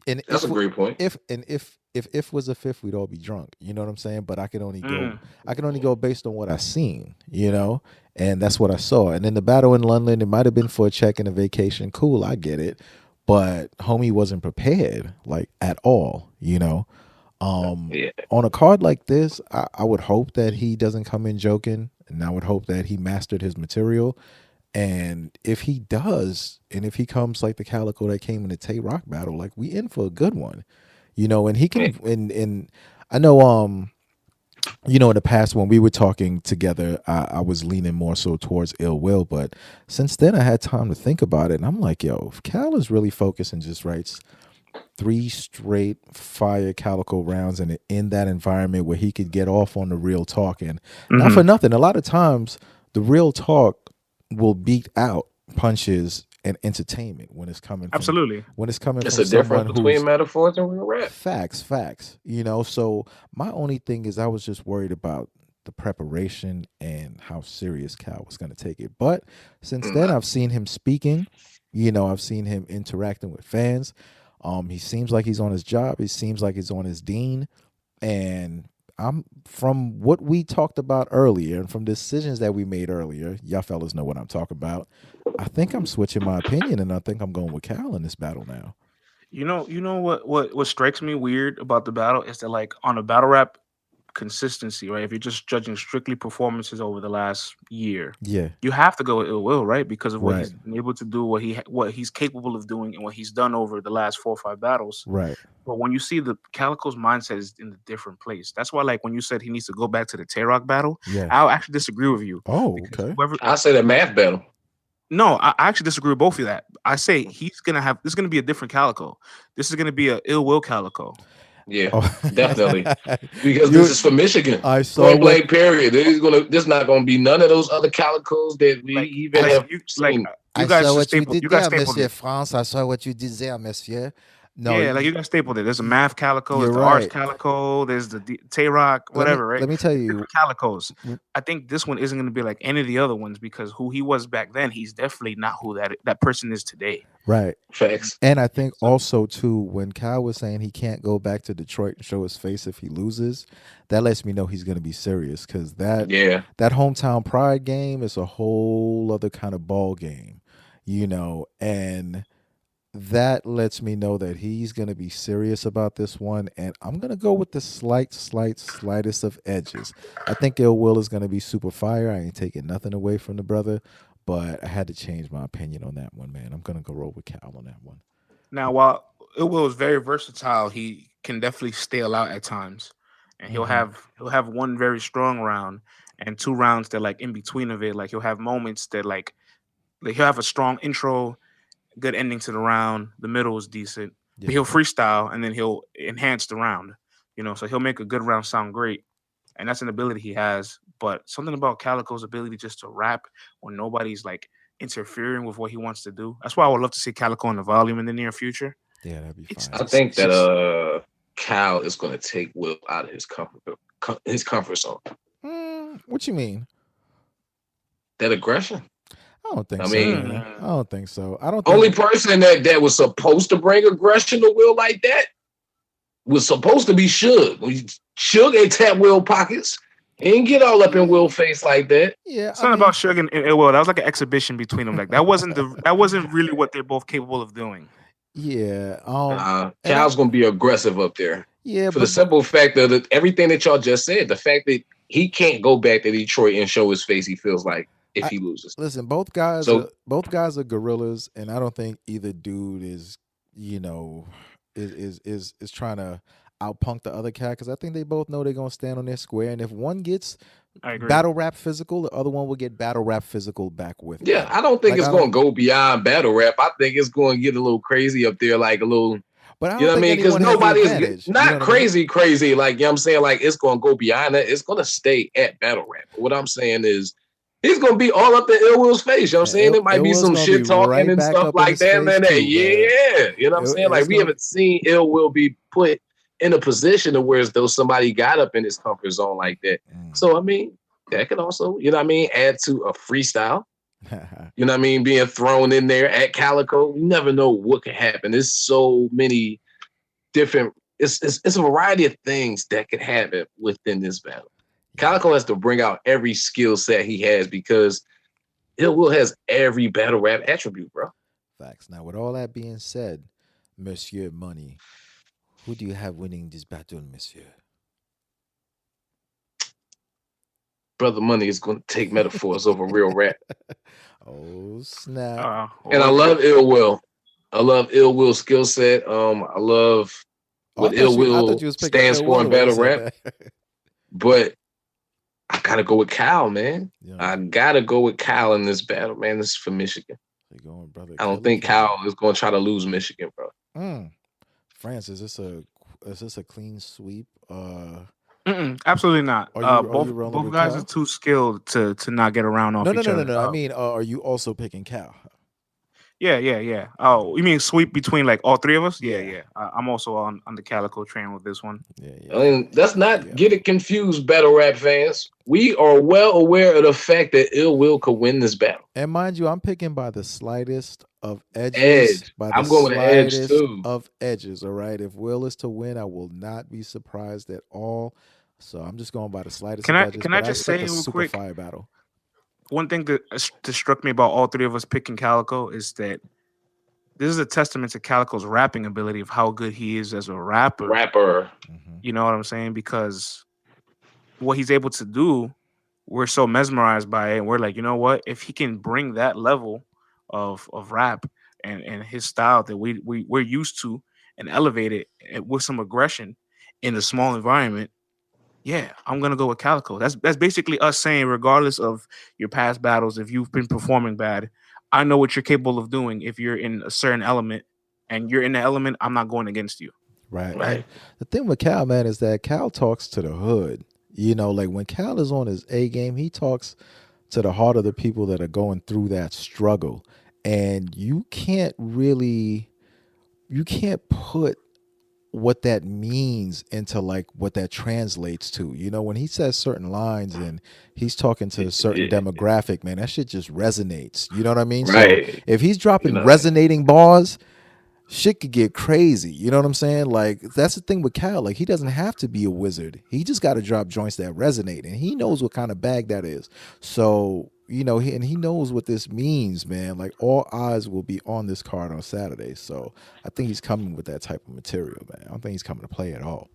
and that's a great point. If was a fifth, we'd all be drunk. You know what I'm saying? But I can only go based on what I seen. You know, and that's what I saw. And then the battle in London, it might have been for a check and a vacation. Cool, I get it. But homie wasn't prepared like at all. You know. On a card like this, I would hope that he doesn't come in joking, and I would hope that he mastered his material. And if he does, and if he comes like the Calico that came in the Tay-Rock battle, like, we in for a good one, you know. And he can, and I know, you know, in the past when we were talking together, I was leaning more so towards Ill Will, but since then I had time to think about it, and I'm like, yo, if Cal is really focused and just writes 3 straight fire Calico rounds and in that environment where he could get off on the real talk, and not for nothing, a lot of times the real talk will beat out punches and entertainment when it's coming from, when it's coming it's from a difference between metaphors and real rap. Facts, you know. So my only thing is I was just worried about the preparation and how serious Cal was going to take it. But since then I've seen him speaking, you know, I've seen him interacting with fans. He seems like he's on his job. He seems like he's on his dean. And I'm, from what we talked about earlier and from decisions that we made earlier, y'all fellas know what I'm talking about. I think I'm switching my opinion, and I think I'm going with Cal in this battle now. You know what strikes me weird about the battle is that, like, on a battle rap consistency, right? If you're just judging strictly performances over the last year, you have to go with Ill Will, right? Because of what he's been able to do, what he's capable of doing, and what he's done over the last 4 or 5 battles. Right. But when you see the Calico's mindset is in a different place. That's why, like, when you said he needs to go back to the Tay-Rock battle, I'll actually disagree with you. Oh, okay. I say the math battle. No, I actually disagree with both of that. I say this is gonna be a different Calico. This is gonna be a Ill Will Calico. Yeah, definitely. Because this is for Michigan. I saw point blank period. There's not gonna be none of those other Calicos that we even have seen. I saw what you did there, Monsieur France. I saw what you did there, Monsieur. No, yeah, like, you guys stapled it. There's a math Calico, there's the arts Calico, there's the Tay-Rock, whatever, right? Let me tell you, Calicos. I think this one isn't going to be like any of the other ones, because who he was back then, he's definitely not who that person is today. Right. Facts. And I think also too, when Kyle was saying he can't go back to Detroit and show his face if he loses, that lets me know he's going to be serious, because that hometown pride game is a whole other kind of ball game, you know, and that lets me know that he's going to be serious about this one. And I'm going to go with the slightest of edges. I think Ill Will is going to be super fire. I ain't taking nothing away from the brother, but I had to change my opinion on that one, man. I'm going to go roll with Cal on that one. Now, while Ill Will is very versatile, he can definitely stale out at times. And he'll have one very strong round and 2 rounds that, like, in between of it, like, he'll have moments that, like he'll have a strong intro, good ending to the round. The middle is decent. Yeah. But he'll freestyle and then he'll enhance the round. You know, so he'll make a good round sound great. And that's an ability he has. But something about Calico's ability just to rap when nobody's, like, interfering with what he wants to do. That's why I would love to see Calico in the volume in the near future. Yeah, that'd be fine. I think that Cal is going to take Will out of his comfort zone. What you mean? That aggression. I don't think I so. mean, Man. I don't think so. I don't think only person that was supposed to bring aggression to Will like that was supposed to be Suge. Suge ain't tap Will pockets. He didn't get all up in Will face like that. Yeah, It's not about Suge and Ill Will. That was like an exhibition between them. Like that wasn't really what they're both capable of doing. Yeah. Cal's gonna be aggressive up there. Yeah, for the simple fact that everything that y'all just said, the fact that he can't go back to Detroit and show his face, he feels like if he loses. Listen, both guys are gorillas, and I don't think either dude is, is trying to outpunk the other cat, because I think they both know they're gonna stand on their square, and if one gets battle rap physical, the other one will get battle rap physical back with. Yeah, I don't think it's gonna go beyond battle rap. I think it's going to get a little crazy up there, like a little. But I don't you know what I mean? Because nobody is not crazy, like, you know what I'm saying? Like, it's going to go beyond that. It's going to stay at battle rap. But what I'm saying is, he's going to be all up in Ill Will's face. You know what I'm saying? It might be some shit talking and stuff like that. Yeah. You know what I'm saying? Like, we haven't seen Ill Will be put in a position to where as though somebody got up in his comfort zone like that. So, I mean, that could also, you know what I mean, add to a freestyle. You know what I mean? Being thrown in there at Calico, you never know what can happen. There's so many different. It's a variety of things that could happen within this battle. Calico has to bring out every skill set he has because Ill Will has every battle rap attribute, bro. Facts. Now, with all that being said, Monsieur Money, who do you have winning this battle, Monsieur? Brother Money is going to take metaphors over real rap. Oh, snap. And I love Ill Will. I love Ill Will's skill set. I love what Ill Will stands for in battle rap. But I got to go with Cal, man. Yeah. I got to go with Cal in this battle, man. This is for Michigan. Going, brother, I don't think Cal is going to try to lose Michigan, bro. France, is this a clean sweep? Absolutely not. Both guys are too skilled to not get around off each other. No. I mean, are you also picking Cal? Yeah. Oh, you mean sweep between like all three of us? Yeah. I'm also on the Calico train with this one. Yeah. I mean, let's not get it confused, battle rap fans. We are well aware of the fact that Ill Will could win this battle. And mind you, I'm picking by the slightest of edges. I'm going with edge too. Of edges, all right? If Will is to win, I will not be surprised at all. So I'm just going by the slightest of edges. Can I just say real quick? Fire battle. One thing that struck me about all three of us picking Calico is that this is a testament to Calico's rapping ability of how good he is as a rapper. Mm-hmm. You know what I'm saying? Because what he's able to do, we're so mesmerized by it. And we're like, you know what? If he can bring that level of rap and his style that we're used to and elevate it with some aggression in a small environment, yeah, I'm gonna go with Calico. That's basically us saying, regardless of your past battles, if you've been performing bad, I know what you're capable of doing. If you're in a certain element and you're in the element, I'm not going against you. Right. The thing with Cal, man, is that Cal talks to the hood. You know, like when Cal is on his A game, he talks to the heart of the people that are going through that struggle. And you can't put what that means into like what that translates to. You know, when he says certain lines and he's talking to a certain demographic, man, that shit just resonates. You know what I mean? Right. So if he's dropping resonating bars, shit could get crazy. You know what I'm saying? Like, that's the thing with Cal. Like, he doesn't have to be a wizard. He just got to drop joints that resonate, and he knows what kind of bag that is. So, you know, he knows what this means, man. Like, all eyes will be on this card on Saturday. So I think he's coming with that type of material, man. I don't think he's coming to play at all.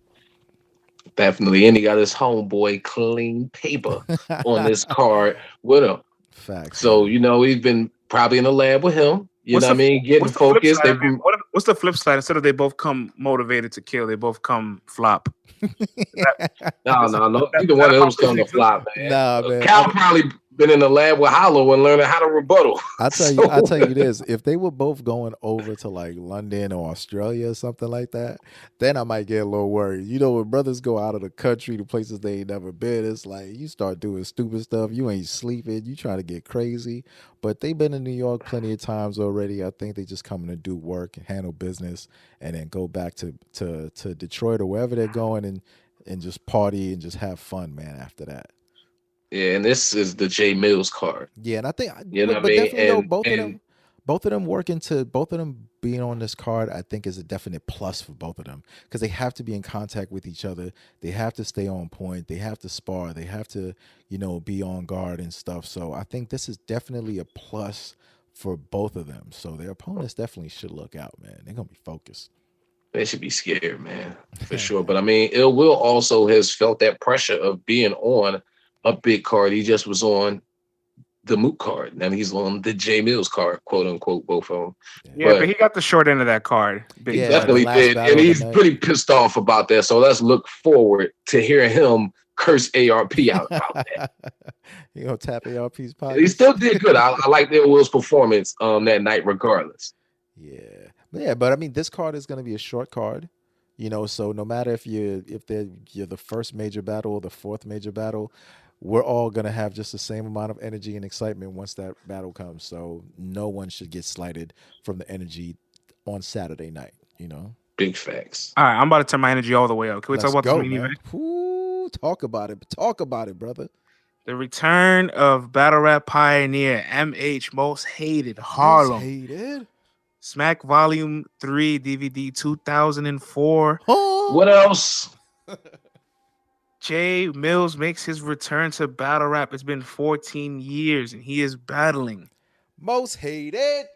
Definitely. And he got his homeboy Clean Paper on this card with him. Facts. So, you know, he's been probably in the lab with him. You know what I mean? Getting focused. What's the flip side? Instead of they both come motivated to kill, they both come flop. No. Either one of them's coming to flop, man. Nah, man. Cal probably been in the lab with Hollow and learning how to rebuttal. I'll tell you this. If they were both going over to like London or Australia or something like that, then I might get a little worried. You know, when brothers go out of the country to places they ain't never been, it's like you start doing stupid stuff. You ain't sleeping. You trying to get crazy. But they've been in New York plenty of times already. I think they just coming to do work and handle business and then go back to Detroit or wherever they're going and just party and just have fun, man, after that. Yeah, and this is the Jae millz card. Yeah, and I think, You know what I but mean? definitely though, And both of them both of them being on this card, I think is a definite plus for both of them because they have to be in contact with each other. They have to stay on point. They have to spar. They have to, be on guard and stuff. So I think this is definitely a plus for both of them. So their opponents definitely should look out, man. They're gonna be focused. they should be scared, man, for sure. But I mean, Ill Will also has felt that pressure of being on a big card. He just was on the Moot card. Now he's on the Jae millz card, quote unquote, both of them. Yeah, but he got the short end of that card. He definitely did, and he's pretty pissed off about that. So let's look forward to hearing him curse ARP out about that. You gonna tap ARP's pocket? He still did good. I like Ill Will's performance that night, regardless. Yeah, but I mean, this card is gonna be a short card. So no matter if you're the first major battle or the fourth major battle, we're all going to have just the same amount of energy and excitement once that battle comes. So no one should get slighted from the energy on Saturday night, Big facts. All right, I'm about to turn my energy all the way up. Can we talk about go, this main event? Ooh, talk about it. Talk about it, brother. The return of battle rap pioneer MH, most hated Harlem. Most hated. Smack Volume 3 DVD 2004. What else? Jae millz makes his return to battle rap. It's been 14 years and he is battling. Most hated.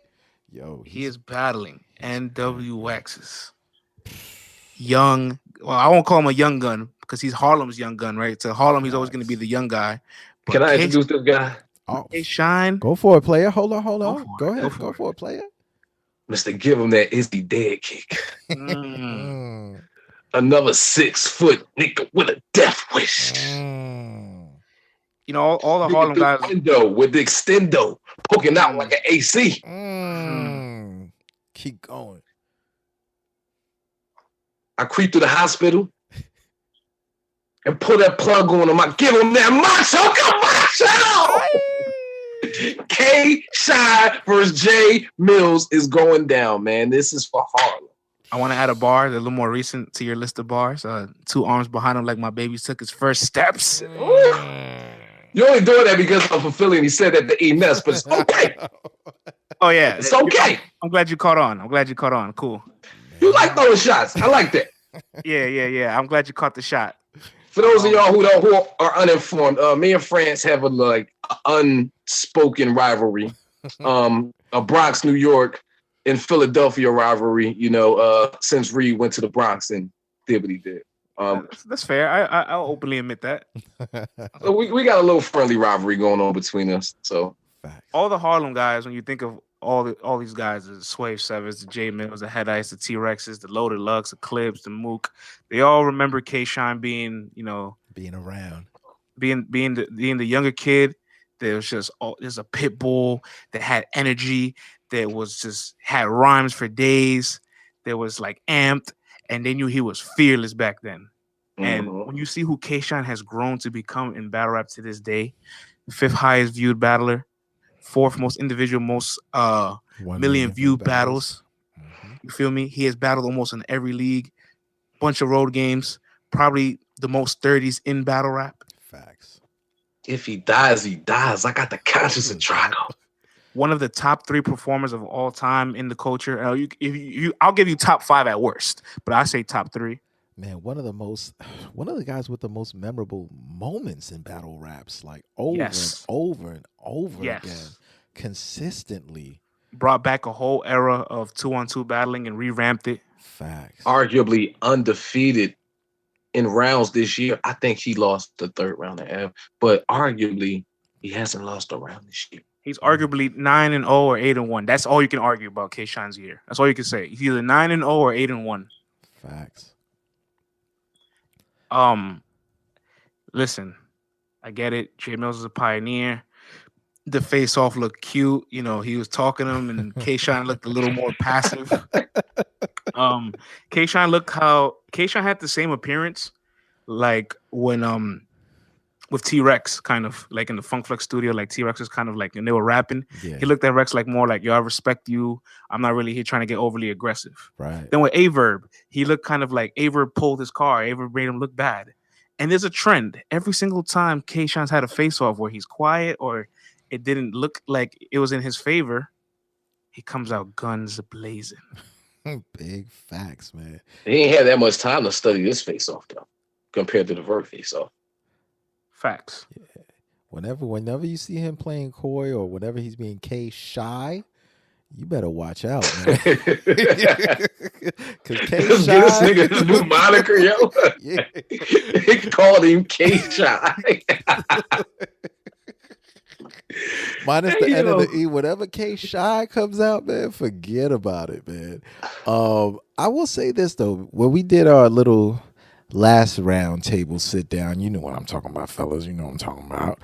He is battling NWX's young. Well, I won't call him a young gun because he's Harlem's young gun, right? So Harlem, he's always going to be the young guy. But can I introduce this guy? Shine. Go for it, player. Hold on. Go ahead. Go for it, player. Mr. Give him that is the dead kick. Another 6 foot nigga with a death wish. All the Harlem guys with the extendo poking out like an AC. Keep going. I creep through the hospital and pull that plug on him. I give him that macho. K-Shine versus Jae millz is going down, man. This is for Harlem. I want to add a bar, a little more recent to your list of bars. 2 arms behind him like my baby took his first steps. You're only doing that because I'm fulfilling. He said that to Ines, but it's okay. Oh, yeah. It's okay. I'm glad you caught on. Cool. You like throwing shots. I like that. Yeah. I'm glad you caught the shot. For those of y'all who are uninformed, me and France have a unspoken rivalry. A Bronx, New York, and Philadelphia rivalry, since Reed went to the Bronx and did what he did. That's fair. I'll openly admit that. So we got a little friendly rivalry going on between us. So all the Harlem guys, when you think of all these guys, the Swave Sevens, the Jae millz, the Head Ice, the T-Rexes, the Loaded Lux, the Clibs, the Mook, they all remember K-Shine being, being around, being the younger kid. There was there's a pit bull that had energy, that was just had rhymes for days, that was like amped, and they knew he was fearless back then. And when you see who K-Shine has grown to become in battle rap to this day, 5th highest viewed battler, 4th most individual, most million viewed battles. You feel me? He has battled almost in every league, bunch of road games, probably the most 30s in battle rap. Facts. If he dies, he dies. I got the conscience of Drago. One of the top 3 performers of all time in the culture. I'll give you top 5 at worst, but I say top 3. Man, one of the guys with the most memorable moments in battle raps, like over and over and over again, consistently. Brought back a whole era of 2-on-2 battling and revamped it. Facts. Arguably undefeated in rounds this year. I think he lost the 3rd round and a half, but arguably he hasn't lost a round this year. He's arguably 9-0 or 8-1. That's all you can argue about K-Shine's year. That's all you can say. He's either 9-0 or 8-1. Facts. Listen, I get it. Jae millz is a pioneer. The face-off looked cute. He was talking to him, and K-Shine looked a little more passive. K-Shine had the same appearance, like when with T-Rex, kind of like in the Funk Flex studio, like T-Rex is kind of like, and they were rapping. Yeah. He looked at Rex like more like, yo, I respect you. I'm not really here trying to get overly aggressive. Right. Then with Averb, he looked kind of like Averb pulled his car. Averb made him look bad. And there's a trend. Every single time K-Shon's had a face-off where he's quiet or it didn't look like it was in his favor, he comes out guns blazing. Big facts, man. He ain't had that much time to study this face-off, though, compared to the Vert face-off. Facts. Yeah. Whenever you see him playing coy or whenever he's being K-shy, you better watch out, man. Because Let's get this nigga his new moniker, yo. Yeah. They called him K-Shy. Minus the N and the E. Whatever K-Shy comes out, man, forget about it, man. I will say this, though. When we did our little last round table sit down, you know what I'm talking about, fellas. You know what I'm talking about.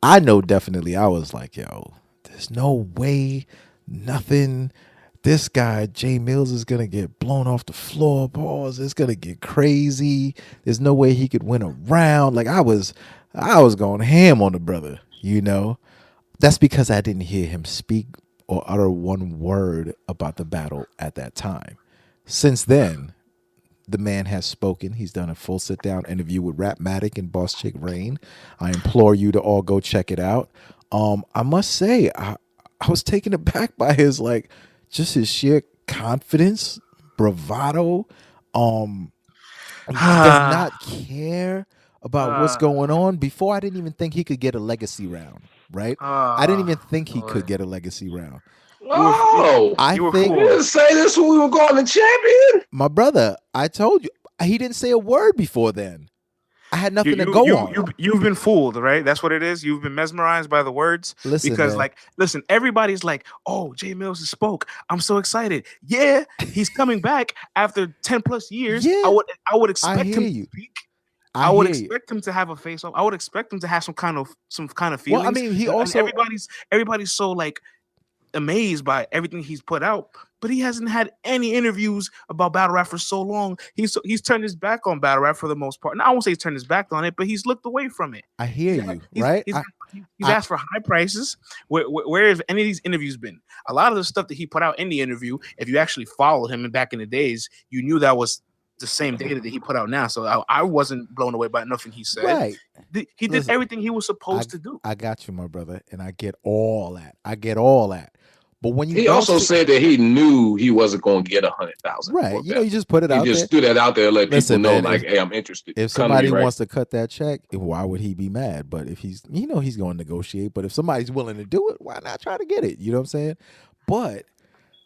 I know definitely I was like, yo, there's no way, nothing. This guy, Jae Millz, is going to get blown off the floorboards. It's going to get crazy. There's no way he could win a round. Like, I was going ham on the brother, you know. That's because I didn't hear him speak or utter one word about the battle at that time. Since then, the man has spoken. He's done a full sit-down interview with Rapmatic and Boss Chick Rain. I implore you to all go check it out. I must say, I was taken aback by his, like, just his sheer confidence, bravado. He does not care about what's going on. Before, I didn't even think he could get a legacy round, right? I didn't even think he could get a legacy round. Oh, I think you didn't say this when we were going to champion. My brother, I told you, he didn't say a word before then. I had nothing to go on. You've been fooled, right? That's what it is. You've been mesmerized by the words. Listen, because, man. listen, everybody's like, oh, Jae Millz spoke. I'm so excited. Yeah, he's coming back after 10 plus years. Yeah, I would expect him to speak. I would expect him to have a face off. I would expect him to have some kind of feelings. Well, I mean, he also everybody's so like amazed by everything he's put out, but he hasn't had any interviews about battle rap for so long. He's turned his back on battle rap for the most part. Now, I won't say he's turned his back on it, but he's looked away from it. I hear you, right? He's asked for high prices. Where have any of these interviews been? A lot of the stuff that he put out in the interview, if you actually followed him back in the days, you knew that was the same data that he put out now. So I wasn't blown away by nothing he said. Right. He did everything he was supposed to do. I got you, my brother, and I get all that. But when he also said that he knew he wasn't going to get 100,000. Right. You know, you just put it out there. He just threw that out there and let people know, like, hey, I'm interested. If somebody wants to cut that check, why would he be mad? But if he's going to negotiate. But if somebody's willing to do it, why not try to get it? You know what I'm saying? But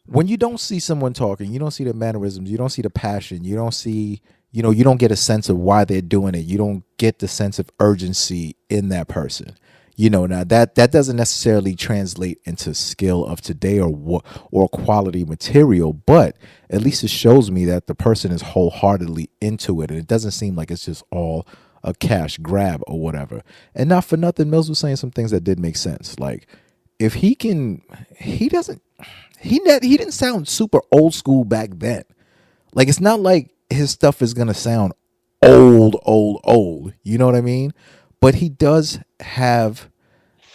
when you don't see someone talking, you don't see the mannerisms, you don't see the passion, you don't see, you don't get a sense of why they're doing it. You don't get the sense of urgency in that person. Now that doesn't necessarily translate into skill of today or quality material, but at least it shows me that the person is wholeheartedly into it, and it doesn't seem like it's just all a cash grab or whatever. And not for nothing, Millz was saying some things that did make sense. Like, if he didn't sound super old school back then. Like, it's not like his stuff is gonna sound old. You know what I mean? But he does have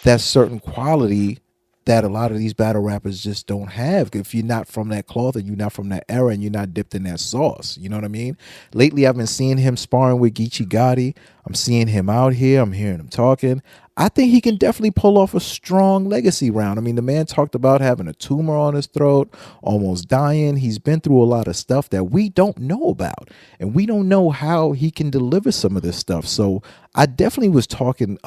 that certain quality that a lot of these battle rappers just don't have. If you're not from that cloth and you're not from that era and you're not dipped in that sauce, you know what I mean? Lately, I've been seeing him sparring with Geechee Gotti. I'm seeing him out here. I'm hearing him talking. I think he can definitely pull off a strong legacy round. I mean, the man talked about having a tumor on his throat, almost dying. He's been through a lot of stuff that we don't know about, and we don't know how he can deliver some of this stuff. So I definitely was talking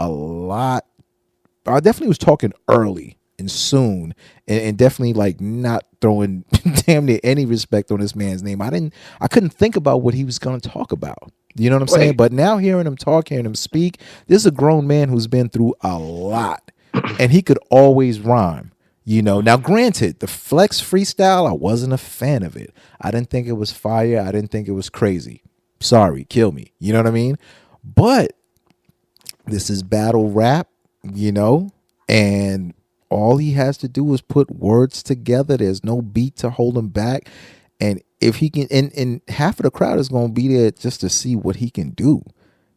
early and soon, and definitely like not throwing damn near any respect on this man's name. I couldn't think about what he was going to talk about. You know what I'm saying? But now hearing him talk, hearing him speak, this is a grown man who's been through a lot, and he could always rhyme. Now granted, the flex freestyle, I wasn't a fan of it. I didn't think it was fire. I didn't think it was crazy. Sorry, kill me. You know what I mean? But this is battle rap, and all he has to do is put words together. There's no beat to hold him back. And if he can, and half of the crowd is going to be there just to see what he can do,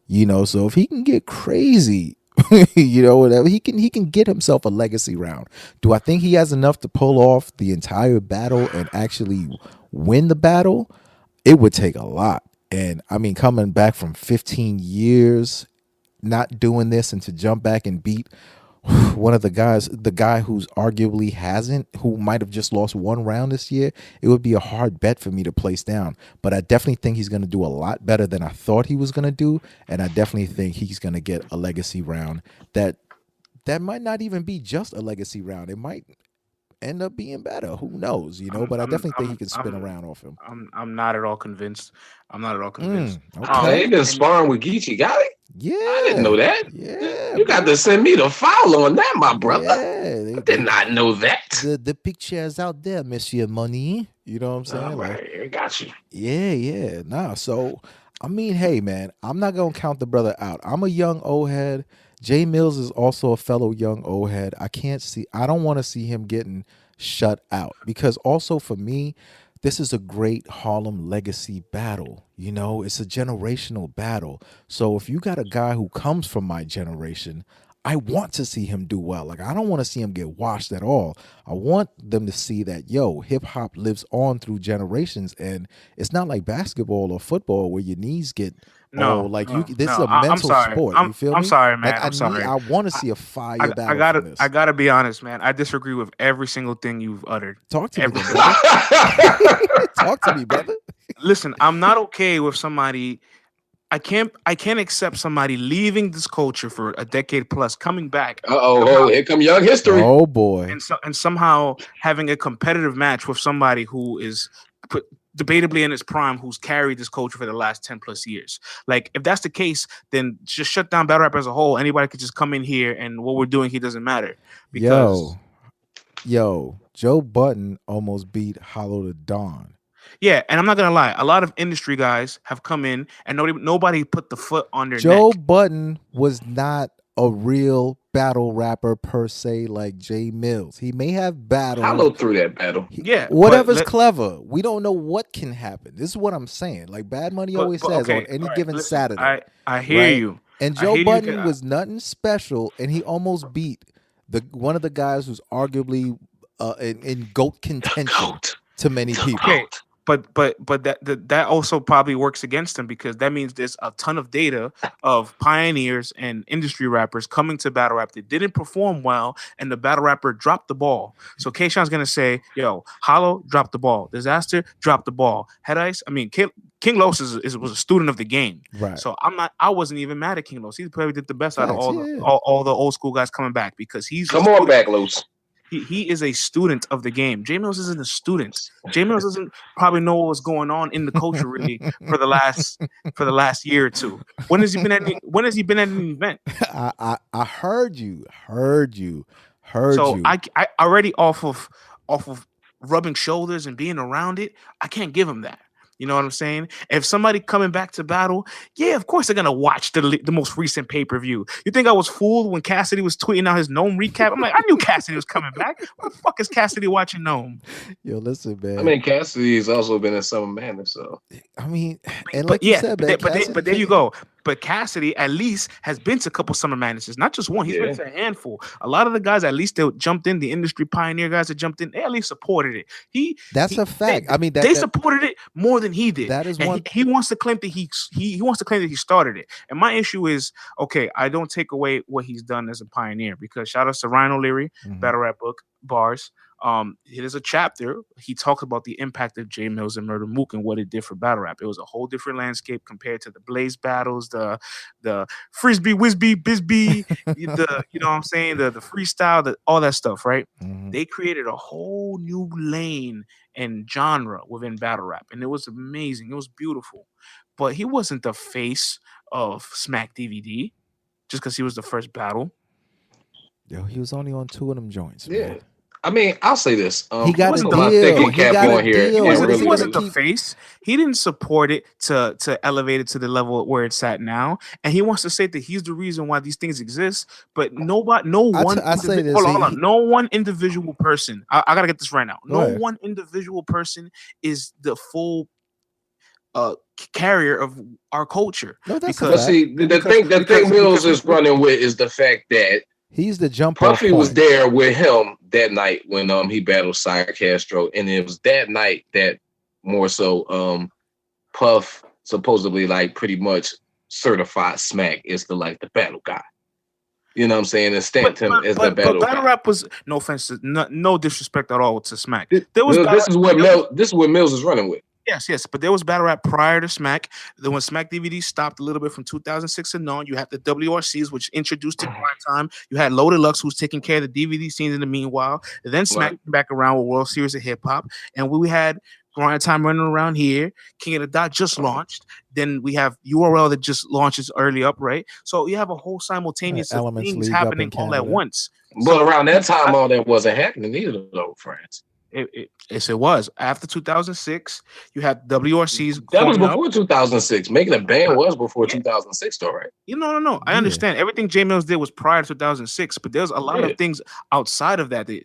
so if he can get crazy, whatever, he can get himself a legacy round. Do I think he has enough to pull off the entire battle and actually win the battle? It would take a lot. And I mean, coming back from 15 years not doing this and to jump back and beat one of the guy who's arguably who might have just lost one round this year, it would be a hard bet for me to place down. But I definitely think he's going to do a lot better than I thought he was going to do. And I definitely think he's going to get a legacy round that might not even be just a legacy round. It might end up being better. Who knows, But I definitely think he can spin around off him. I'm not at all convinced. Okay. They've been sparring with Geechee. Got it? Yeah. I didn't know that. Yeah. You got to send me the file on that, my brother. Yeah, I did not know that. The picture is out there, Monsieur Money. You know what I'm saying? All right, I got you. Yeah. Nah, so, I mean, hey, man, I'm not going to count the brother out. I'm a young old head. Jae Millz is also a fellow young old head. I don't want to see him getting shut out because also for me, this is a great Harlem legacy battle. It's a generational battle. So if you got a guy who comes from my generation, I want to see him do well. Like, I don't want to see him get washed at all. I want them to see that, hip hop lives on through generations. And it's not like basketball or football where your knees get this is a mental sport. You feel me? I'm sorry, man. I want to see a fire battle. I gotta be honest, man. I disagree with every single thing you've uttered. Talk to me, brother. Talk to me, brother. Listen, I'm not okay with somebody. I can't accept somebody leaving this culture for a decade plus, coming back. Here come young history. Oh boy, and somehow having a competitive match with somebody who is debatably in his prime, who's carried this culture for the last 10 plus years. Like, if that's the case, then just shut down battle rap as a whole. Anybody could just come in here, and what we're doing here doesn't matter. Because Yo, Joe Budden almost beat Hollow the Dawn. Yeah, and I'm not gonna lie, a lot of industry guys have come in and nobody put the foot on their Joe neck. Budden was not a real battle rapper per se like Jae Millz. He may have battled. Hollow through that battle. Whatever's clever. We don't know what can happen. This is what I'm saying. Like Bad Money always says on any given Saturday. I hear you. And Joe Budden was nothing special, and he almost beat one of the guys who's arguably in GOAT contention to many people. Okay. But that also probably works against him because that means there's a ton of data of pioneers and industry rappers coming to battle rap that didn't perform well, and the battle rapper dropped the ball. So K-Shon's gonna say, Hollow dropped the ball, Disaster dropped the ball, Head Ice. I mean, King Los was a student of the game, right? So I wasn't even mad at King Los. He probably did the best out of all the old school guys coming back because he's come on back, Los. He is a student of the game. Jae Millz isn't a student. Jae Millz doesn't probably know what was going on in the culture really for the last year or two. When has he been at an event? I heard you. So I already off of rubbing shoulders and being around it, I can't give him that. You know what I'm saying? If somebody coming back to battle, yeah, of course they're gonna watch the most recent pay-per-view. You think I was fooled when Cassidy was tweeting out his Gnome recap? I'm like, I knew Cassidy was coming back. What the fuck is Cassidy watching Gnome? Yo, listen, man. I mean, Cassidy's also been in Summer Madness, so I mean, and like you said, man, but there you go. But Cassidy at least has been to a couple Summer Madnesses, not just one. He's been to a handful. A lot of the guys, at least they jumped in, the industry pioneer guys that jumped in, they at least supported it. That's a fact. I mean, they supported it more than he did. That is one. He wants to claim that he wants to claim that he started it. And my issue is, okay, I don't take away what he's done as a pioneer because shout out to Ryan O'Leary, Battle Rap book, bars. It is a chapter. He talks about the impact of Jae Millz and Murder Mook and what it did for battle rap. It was a whole different landscape compared to the Blaze battles, the Frisbee, Whizbee, Bisbee, you know what I'm saying, the freestyle, all that stuff, right? They created a whole new lane and genre within battle rap, and it was amazing. It was beautiful, but he wasn't the face of Smack DVD just because he was the first battle. Yo, he was only on 2 of them joints. Yeah. Man. I mean, I'll say this. He got a deal. He wasn't the face. He didn't support it to elevate it to the level where it's at now. And he wants to say that he's the reason why these things exist. But no one individual person. I gotta get this right now. One individual person is the full carrier of our culture. No, that's because the thing Millz is running with is the fact that he's the jump. Puffy was there with him that night when he battled Sire Castro, and it was that night that more so Puff supposedly like pretty much certified smack is the battle guy. You know what I'm saying? And stamped him as the battle guy. Battle rap was, no offense, no disrespect at all to Smack. This is what Millz is running with. Yes, but there was battle rap prior to Smack. Then when Smack DVD stopped a little bit from 2006 and on, you had the WRCs, which introduced to grind time. You had Loaded Lux, who's taking care of the DVD scenes in the meanwhile. And then Smack came back around with World Series of Hip Hop, and we had Grind Time running around here. King of the Dot just launched. Then we have URL that just launches early up, right? So you have a whole simultaneous of things happening all at once. But around that time, all that wasn't happening either, though, friends. Yes, it was. After 2006, you had WRCs. That was before 2006. Making a band was before 2006, though, right? No. I understand. Everything Jae millz did was prior to 2006. But there's a lot of things outside of that. He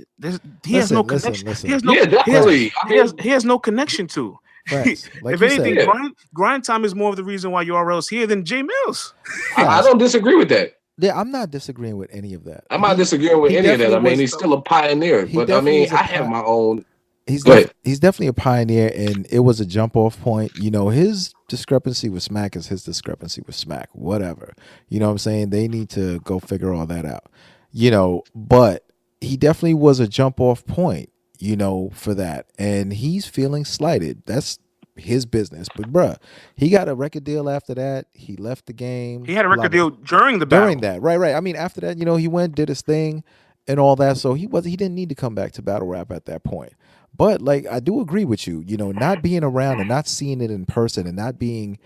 has no connection. He has no connection to. Like if anything, grind time is more of the reason why URL is here than Jae millz. I don't disagree with that. Yeah, I'm not disagreeing with any of that. I'm not disagreeing with any of that. I mean, he's still a pioneer, but I mean, I have my own. He's definitely a pioneer, and it was a jump off point. You know, his discrepancy with Smack is his discrepancy with Smack. Whatever. You know what I'm saying? They need to go figure all that out. You know, but he definitely was a jump off point, you know, for that. And he's feeling slighted. That's his business. But bruh, he got a record deal after that. He left the game. He had a record deal during the battle. During that. Right. I mean, after that, you know, he went, did his thing and all that. So he didn't need to come back to battle rap at that point. But like, I do agree with you, you know, not being around and not seeing it in person and not being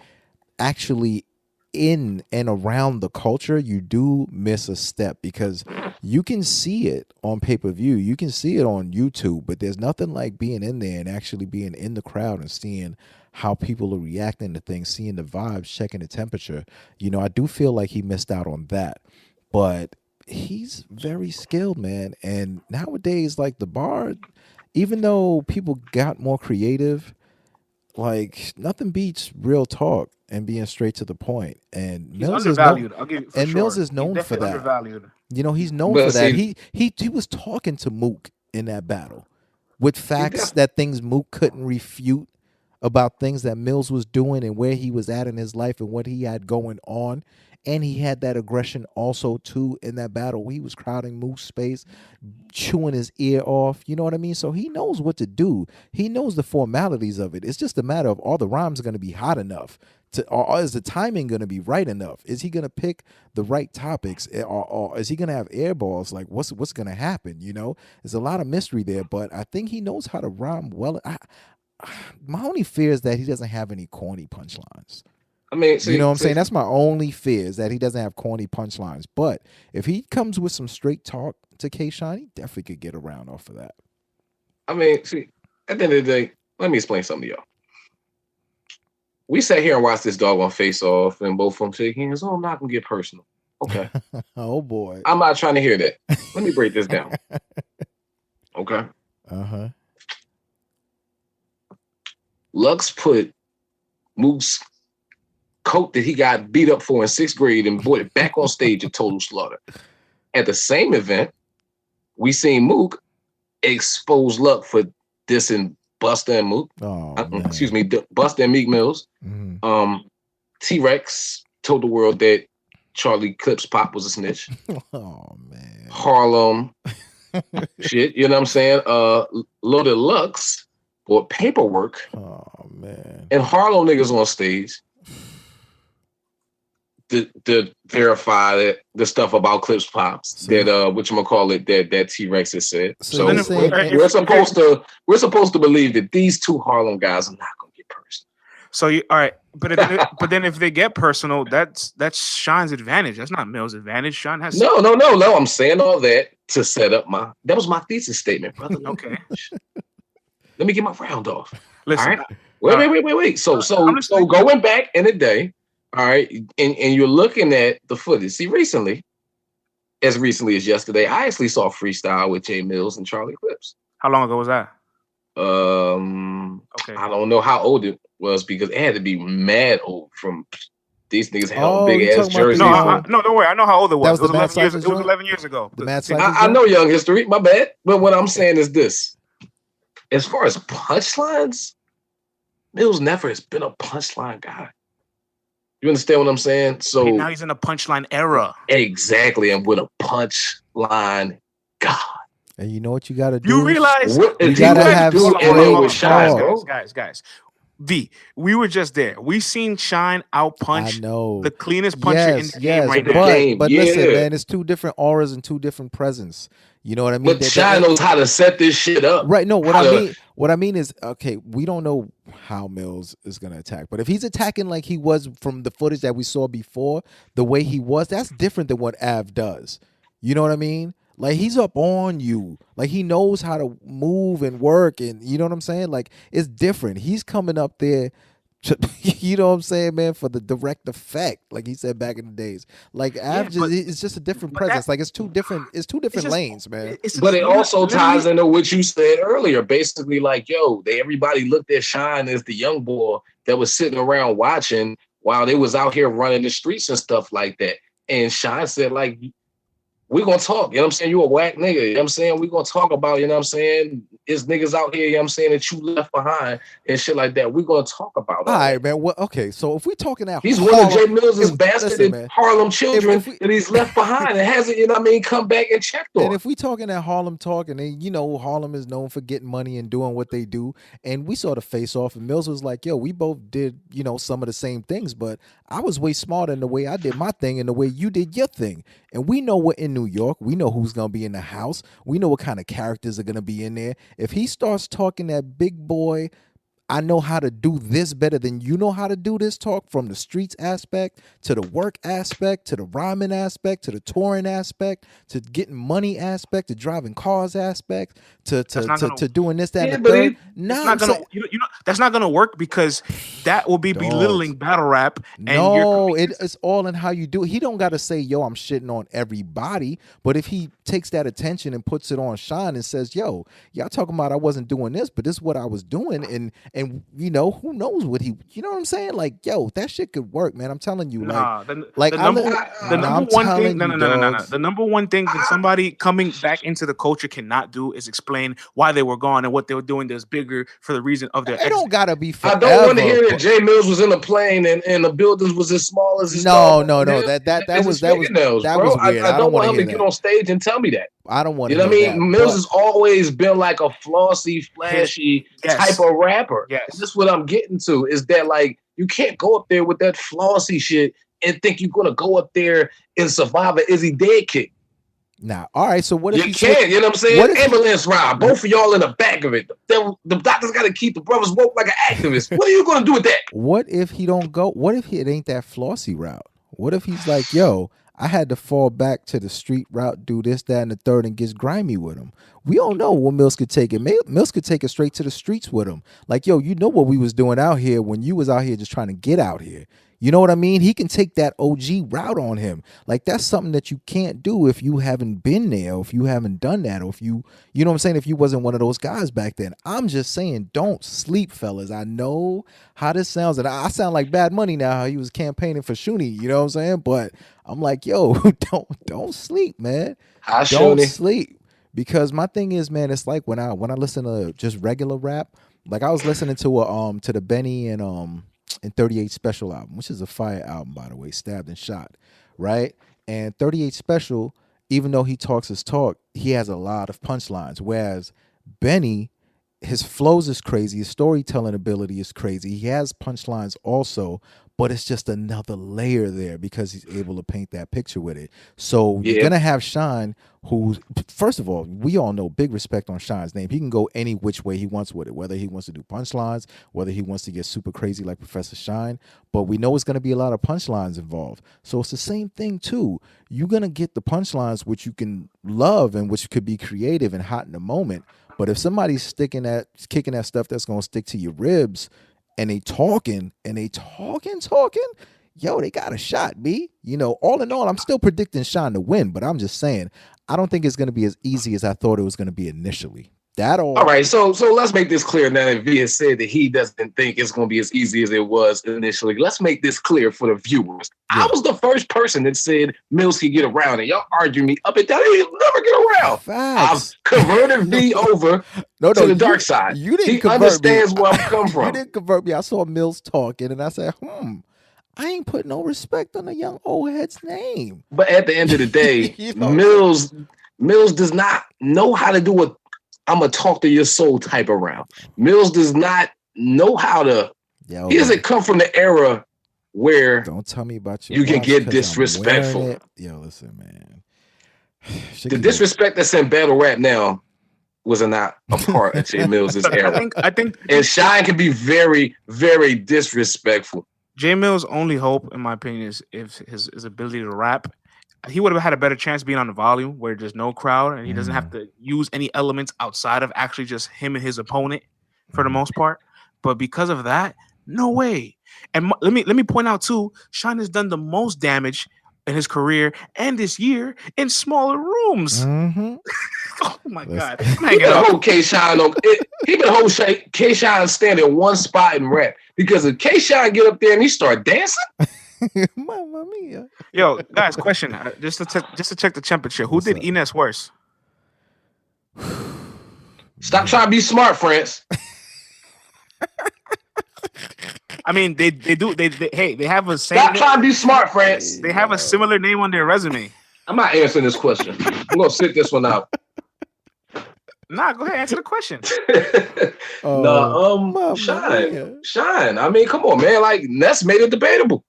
actually in and around the culture, you do miss a step, because you can see it on pay-per-view, you can see it on YouTube, but there's nothing like being in there and actually being in the crowd and seeing how people are reacting to things, seeing the vibes, checking the temperature. You know, I do feel like he missed out on that, but he's very skilled, man. And nowadays, like, the bar, even though people got more creative, like, nothing beats real talk and being straight to the point. And Millz is known, Millz is known for that. Undervalued. You know, he's known for that. He was talking to Mook in that battle with facts that things Mook couldn't refute about things that Millz was doing and where he was at in his life and what he had going on. And he had that aggression also, too, in that battle. He was crowding Mook's space, chewing his ear off. You know what I mean? So he knows what to do. He knows the formalities of it. It's just a matter of, are the rhymes going to be hot enough? Or is the timing going to be right enough? Is he going to pick the right topics? Or is he going to have air balls? Like, what's going to happen? You know? There's a lot of mystery there, but I think he knows how to rhyme well. My only fear is that he doesn't have any corny punchlines. I mean, you know what I'm saying? That's my only fear, is that he doesn't have corny punchlines. But if he comes with some straight talk to K-Shine, he definitely could get around off of that. I mean, see, at the end of the day, let me explain something to y'all. We sat here and watched this doggone face off and both of them shake hands. Oh, I'm not going to get personal. Okay. Oh, boy. I'm not trying to hear that. Let me break this down. Okay. Uh-huh. Lux put Mook's coat that he got beat up for in 6th grade and brought it back on stage at Total Slaughter. At the same event, we seen Mook expose Lux for dissing Busta and Mook. Excuse me, Busta and Meek Mills. Mm-hmm. T-Rex told the world that Charlie Clips Pop was a snitch. Oh, man. Harlem. Shit, you know what I'm saying? Loaded Lux bought Paperwork. Oh, man. And Harlem niggas on stage to verify that the stuff about Clips Pops that that T-Rex has said. So we're supposed to believe that these two Harlem guys are not gonna get personal. So all right, but then if they get personal, that's Shine's advantage. That's not Mill's advantage. Shine has no. I'm saying all that to set up that was my thesis statement, brother. Okay. Let me get my round off. Listen, all right. Wait. So going back in the day. All right, and you're looking at the footage. See, as recently as yesterday, I actually saw freestyle with Jae millz and Charlie Clips. How long ago was that? Okay. I don't know how old it was, because it had to be mad old. From these niggas had big ass jerseys. No, don't worry. I know how old it was. It was 11 years ago. I know young history. My bad. But what I'm saying is this: as far as punchlines, Millz never has been a punchline guy. You understand what I'm saying? So now he's in a punchline era. Exactly, and with a punchline, God. And you know what you got to do? You realize you got to have guys. V, we were just there. We seen Shine out punch the cleanest puncher in the game right now. But listen, man, it's two different auras and two different presence. You know what I mean? But Shine knows how to set this shit up. Right. No, what I mean is, okay, we don't know how Millz is gonna attack. But if he's attacking like he was from the footage that we saw before, the way he was, that's different than what Av does. You know what I mean? Like, he's up on you. Like, he knows how to move and work, and you know what I'm saying? Like, it's different. He's coming up there to, you know what I'm saying, man, for the direct effect, like he said back in the days. Like, it's just a different presence. Like, it's two different lanes, man. But it also ties into what you said earlier. Basically, like, yo, everybody looked at Shine as the young boy that was sitting around watching while they was out here running the streets and stuff like that. And Shine said, like, we're going to talk, you know what I'm saying? You a whack nigga, you know what I'm saying? We're going to talk about, you know what I'm saying? It's niggas out here, you know what I'm saying, that you left behind and shit like that. We're going to talk about it. All right, man. Well, okay, so if we're talking that, he's one of Jae millz' bastard Harlem children that he's left behind and hasn't, you know what I mean, come back and checked on. And if we talking that Harlem talk, and then, you know, Harlem is known for getting money and doing what they do, and we saw the face off, and Millz was like, yo, we both did, you know, some of the same things, but I was way smarter in the way I did my thing and the way you did your thing. And we know we're in New York. We know who's going to be in the house. We know what kind of characters are going to be in there. If he starts talking that big boy, I know how to do this better than you know how to do this talk, from the streets aspect to the work aspect to the rhyming aspect to the touring aspect to getting money aspect to driving cars aspect to doing this, that, and the third. No, that's not gonna work, because that will be belittling battle rap. And it's all in how you do it. He don't gotta say, yo, I'm shitting on everybody, but if he takes that attention and puts it on Shine and says, yo, y'all talking about I wasn't doing this, but this is what I was doing, and you know, who knows what he, you know what I'm saying? Like, yo, that shit could work, man. I'm telling you. The number one thing that somebody coming back into the culture cannot do is explain why they were gone and what they were doing that's bigger for the reason of their. It don't gotta be forever. I don't want to hear that Jae millz was in a plane and the buildings was as small as his No. That was weird. I don't want him to get on stage and tell me that. I don't want to. You know what I mean? Millz has always been like a flossy, flashy type of rapper. Yes. This is what I'm getting to, is that, like, you can't go up there with that flossy shit and think you're gonna go up there and survive an Izzy dead kick. Nah, all right. So what if you can't? You know what I'm saying? Ambulance ride, both of y'all in the back of it. The doctors got to keep the brothers woke like an activist. What are you gonna do with that? What if he don't go? What if it ain't that flossy route? What if he's like, yo, I had to fall back to the street route, do this, that, and the third, and gets grimy with him. We don't know what Millz could take it. Millz could take it straight to the streets with him. Like, yo, you know what we was doing out here when you was out here just trying to get out here. You know what I mean? He can take that OG route on him. Like, that's something that you can't do if you haven't been there, or if you haven't done that, or if you know what I'm saying, if you wasn't one of those guys back then. I'm just saying, don't sleep, fellas. I know how this sounds, and I sound like Bad Money now, how he was campaigning for Shuni, you know what I'm saying? But I'm like, yo, don't sleep, man. Don't sleep. Because my thing is, man, it's like when I listen to just regular rap, like I was listening to the Benny and 38 Special album, which is a fire album, by the way, Stabbed and Shot, right? And 38 Special, even though he talks his talk, he has a lot of punchlines, whereas Benny, his flows is crazy, his storytelling ability is crazy, he has punchlines also, but it's just another layer there because he's able to paint that picture with it. So you're gonna have Shine, who's, first of all, we all know, big respect on Shine's name. He can go any which way he wants with it, whether he wants to do punchlines, whether he wants to get super crazy like Professor Shine, but we know it's gonna be a lot of punchlines involved. So it's the same thing too. You're gonna get the punchlines which you can love and which could be creative and hot in the moment. But if somebody's kicking that stuff that's gonna stick to your ribs, and they talking, yo, they got a shot, B. You know, all in all, I'm still predicting Shine to win, but I'm just saying, I don't think it's going to be as easy as I thought it was going to be initially. All right, so let's make this clear now that V has said that he doesn't think it's going to be as easy as it was initially. Let's make this clear for the viewers. Yeah. I was the first person that said Millz could get around, and y'all argue me up and down. He'll never get around. Facts. I've converted V over to the dark side. You didn't he understands where I'm coming from. You didn't convert me. I saw Millz talking, and I said, I ain't put no respect on a young old head's name. But at the end of the day, You know? Millz does not know how to do a I'm gonna talk to your soul type of round. Millz does not know how to. He doesn't come from the era where don't tell me about your you can get disrespectful. Yo, listen, man. The disrespect that's in battle rap now was not a part of Jae millz' era. I think and Shine can be very, very disrespectful. Jae millz' only hope, in my opinion, is if his ability to rap. He would have had a better chance being on the volume where there's no crowd and he doesn't have to use any elements outside of actually just him and his opponent for the most part. But because of that, no way. And let me point out too, Shine has done the most damage in his career and this year in smaller rooms. Oh my God! He been hold K-Shine on. He been hold K-Shine stand in one spot and rap because if K-Shine get up there and he start dancing. Mamma mia. Yo, guys, question. Just to check the temperature. Who did Ines worse? Stop trying to be smart, friends. I mean, they do. They have a same. Stop trying to be smart, friends. They have a similar name on their resume. I'm not answering this question. I'm gonna sit this one out. Nah, go ahead, answer the question. Shine. I mean, come on, man. Like Ness made it debatable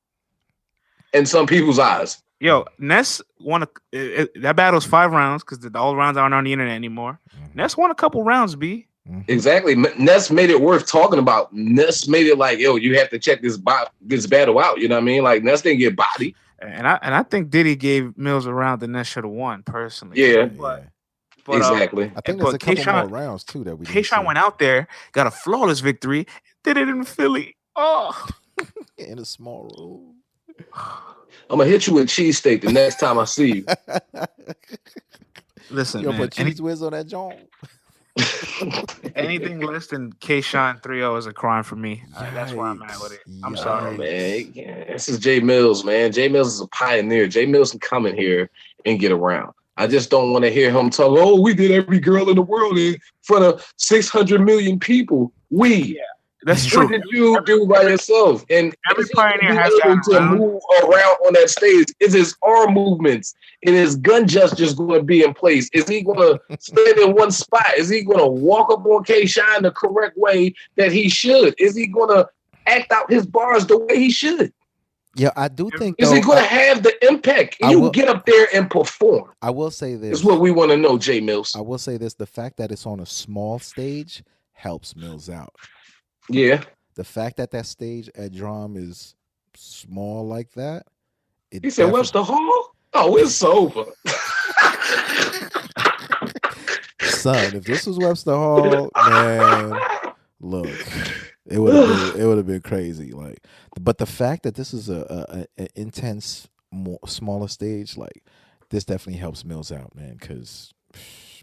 in some people's eyes. Yo, Ness won that battle's 5 rounds because all rounds aren't on the internet anymore. Ness won a couple rounds, B. Exactly. Ness made it worth talking about. Ness made it like, yo, you have to check this battle out. You know what I mean? Like Ness didn't get bodied. And I think Diddy gave Millz a round that Ness should have won personally. Yeah. But, exactly. I think there's a couple more rounds too that we. K-Shine went out there, got a flawless victory, did it in Philly. Oh, in a small room. I'm gonna hit you with cheesesteak the next time I see you. Listen, yo, man, put cheese whiz on that joint. Anything less than K-Shine 3-0 is a crime for me. That's where I'm at with it. I'm sorry, man. Yeah, this is Jae millz, man. Jae millz is a pioneer. Jae millz can come in here and get around. I just don't want to hear him talk. Oh, we did every girl in the world in front of 600 million people. That's true. What did you do by yourself? And every pioneer has to move around on that stage. Is his arm movements and his gun gestures going to be in place? Is he going to stand in one spot? Is he going to walk up on K-Shine the correct way that he should? Is he going to act out his bars the way he should? Yeah, I do think. Is he going to have the impact? You get up there and perform. I will say this. Is what we want to know, Jae millz. I will say this: the fact that it's on a small stage helps Millz out. Yeah. The fact that that stage at Drum is small like that. He said Webster Hall? Oh, it's over. Son, if this was Webster Hall, man, look, it would have been crazy. Like, but the fact that this is a intense, smaller stage, like this definitely helps Millz out, man. Because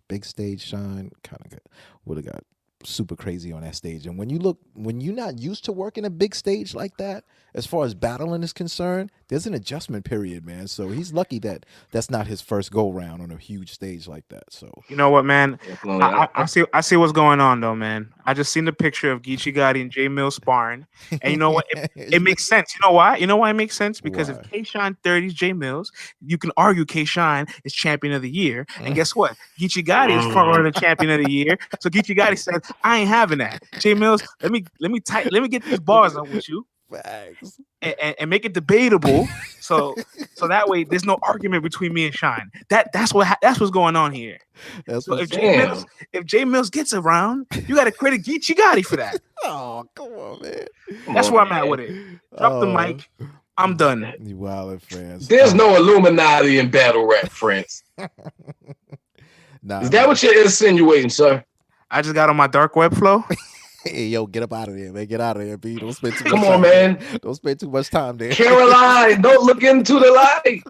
big stage Shine kind of would have got super crazy on that stage. And when you're not used to working a big stage like that, as far as battling is concerned, there's an adjustment period, man. So he's lucky that that's not his first go round on a huge stage like that. So you know what, man, I see what's going on though, man. I just seen the picture of Geechee Gotti and Jae millz sparring, and you know what, it makes sense. You know why it makes sense? Because if K-Shine 30s Jae millz, you can argue K-Shine is champion of the year, and guess what, Geechee Gotti is front runner champion of the year. So Geechee Gotti said, I ain't having that. Jae millz, let me get these bars up with you. And make it debatable, so that way there's no argument between me and Shine. That's what's going on here. So if Jae millz gets around, you got to credit Geechee Gotti for that. Oh, come on, man. That's where I'm at with it. Drop the mic. I'm done. You wildin', friends. There's no Illuminati in battle rap, friends. Is that what you're insinuating, sir? I just got on my dark web flow. Hey, yo, get up out of there, man. Get out of there, B. Don't spend too much time. Come on, man. Don't spend too much time there. Caroline, don't look into the light.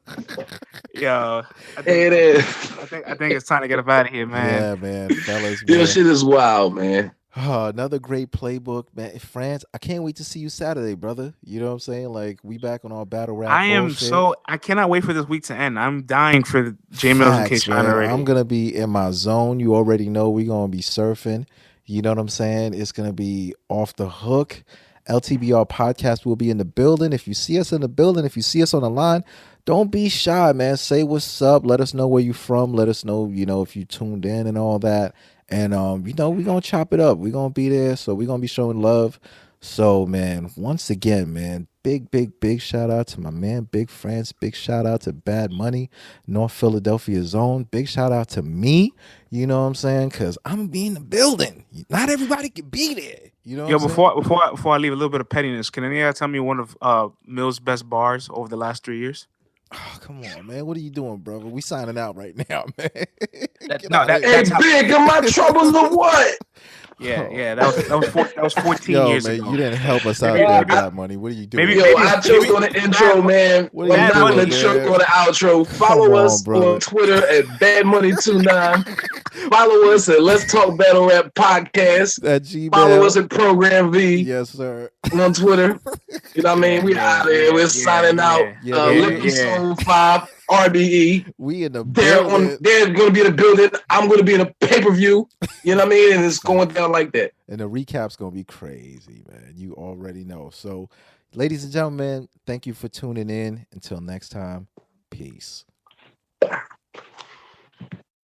Yo, I think it's time to get up out of here, man. Yeah, man. Fellas, man. This shit is wild, man. Oh, another great playbook, man. France, I can't wait to see you Saturday, brother. You know what I'm saying? Like, we back on our battle rap. I cannot wait for this week to end. I'm dying for Jae millz and K-Shine already. I'm gonna be in my zone. You already know we're gonna be surfing. You know what I'm saying? It's gonna be off the hook. LTBR podcast will be in the building. If you see us in the building, if you see us on the line, don't be shy, man. Say what's up. Let us know where you from. Let us know, if you tuned in and all that. And, we're going to chop it up. We're going to be there. So we're going to be showing love. So, man, once again, man, big shout out to my man, Big France. Big shout out to Bad Money, North Philadelphia Zone. Big shout out to me, you know what I'm saying? Because I'm going to be in the building. Not everybody can be there. You know what I'm saying? Before I leave, a little bit of pettiness. Can any tell me one of Millz' best bars over the last 3 years? Oh, come on, man. What are you doing, brother? We signing out right now, man. Hey, Big, am I troubles or what? Yeah, that was 14 years man, ago. You didn't help us out there, Bad Money. What are you doing? I choked on the intro, man. I'm not going to choke on the outro. Follow us on Twitter at BadMoney29. Follow us at Let's Talk Battle Rap Podcast. At Gmail. Follow us at Program V. Yes, sir. On Twitter. You know what I mean? We out there. We're signing out. Episode 5. RBE. We in the building. They're going to be in the building. I'm going to be in a pay-per-view. You know what I mean? And it's going down like that. And the recap's going to be crazy, man. You already know. So, ladies and gentlemen, thank you for tuning in. Until next time, peace.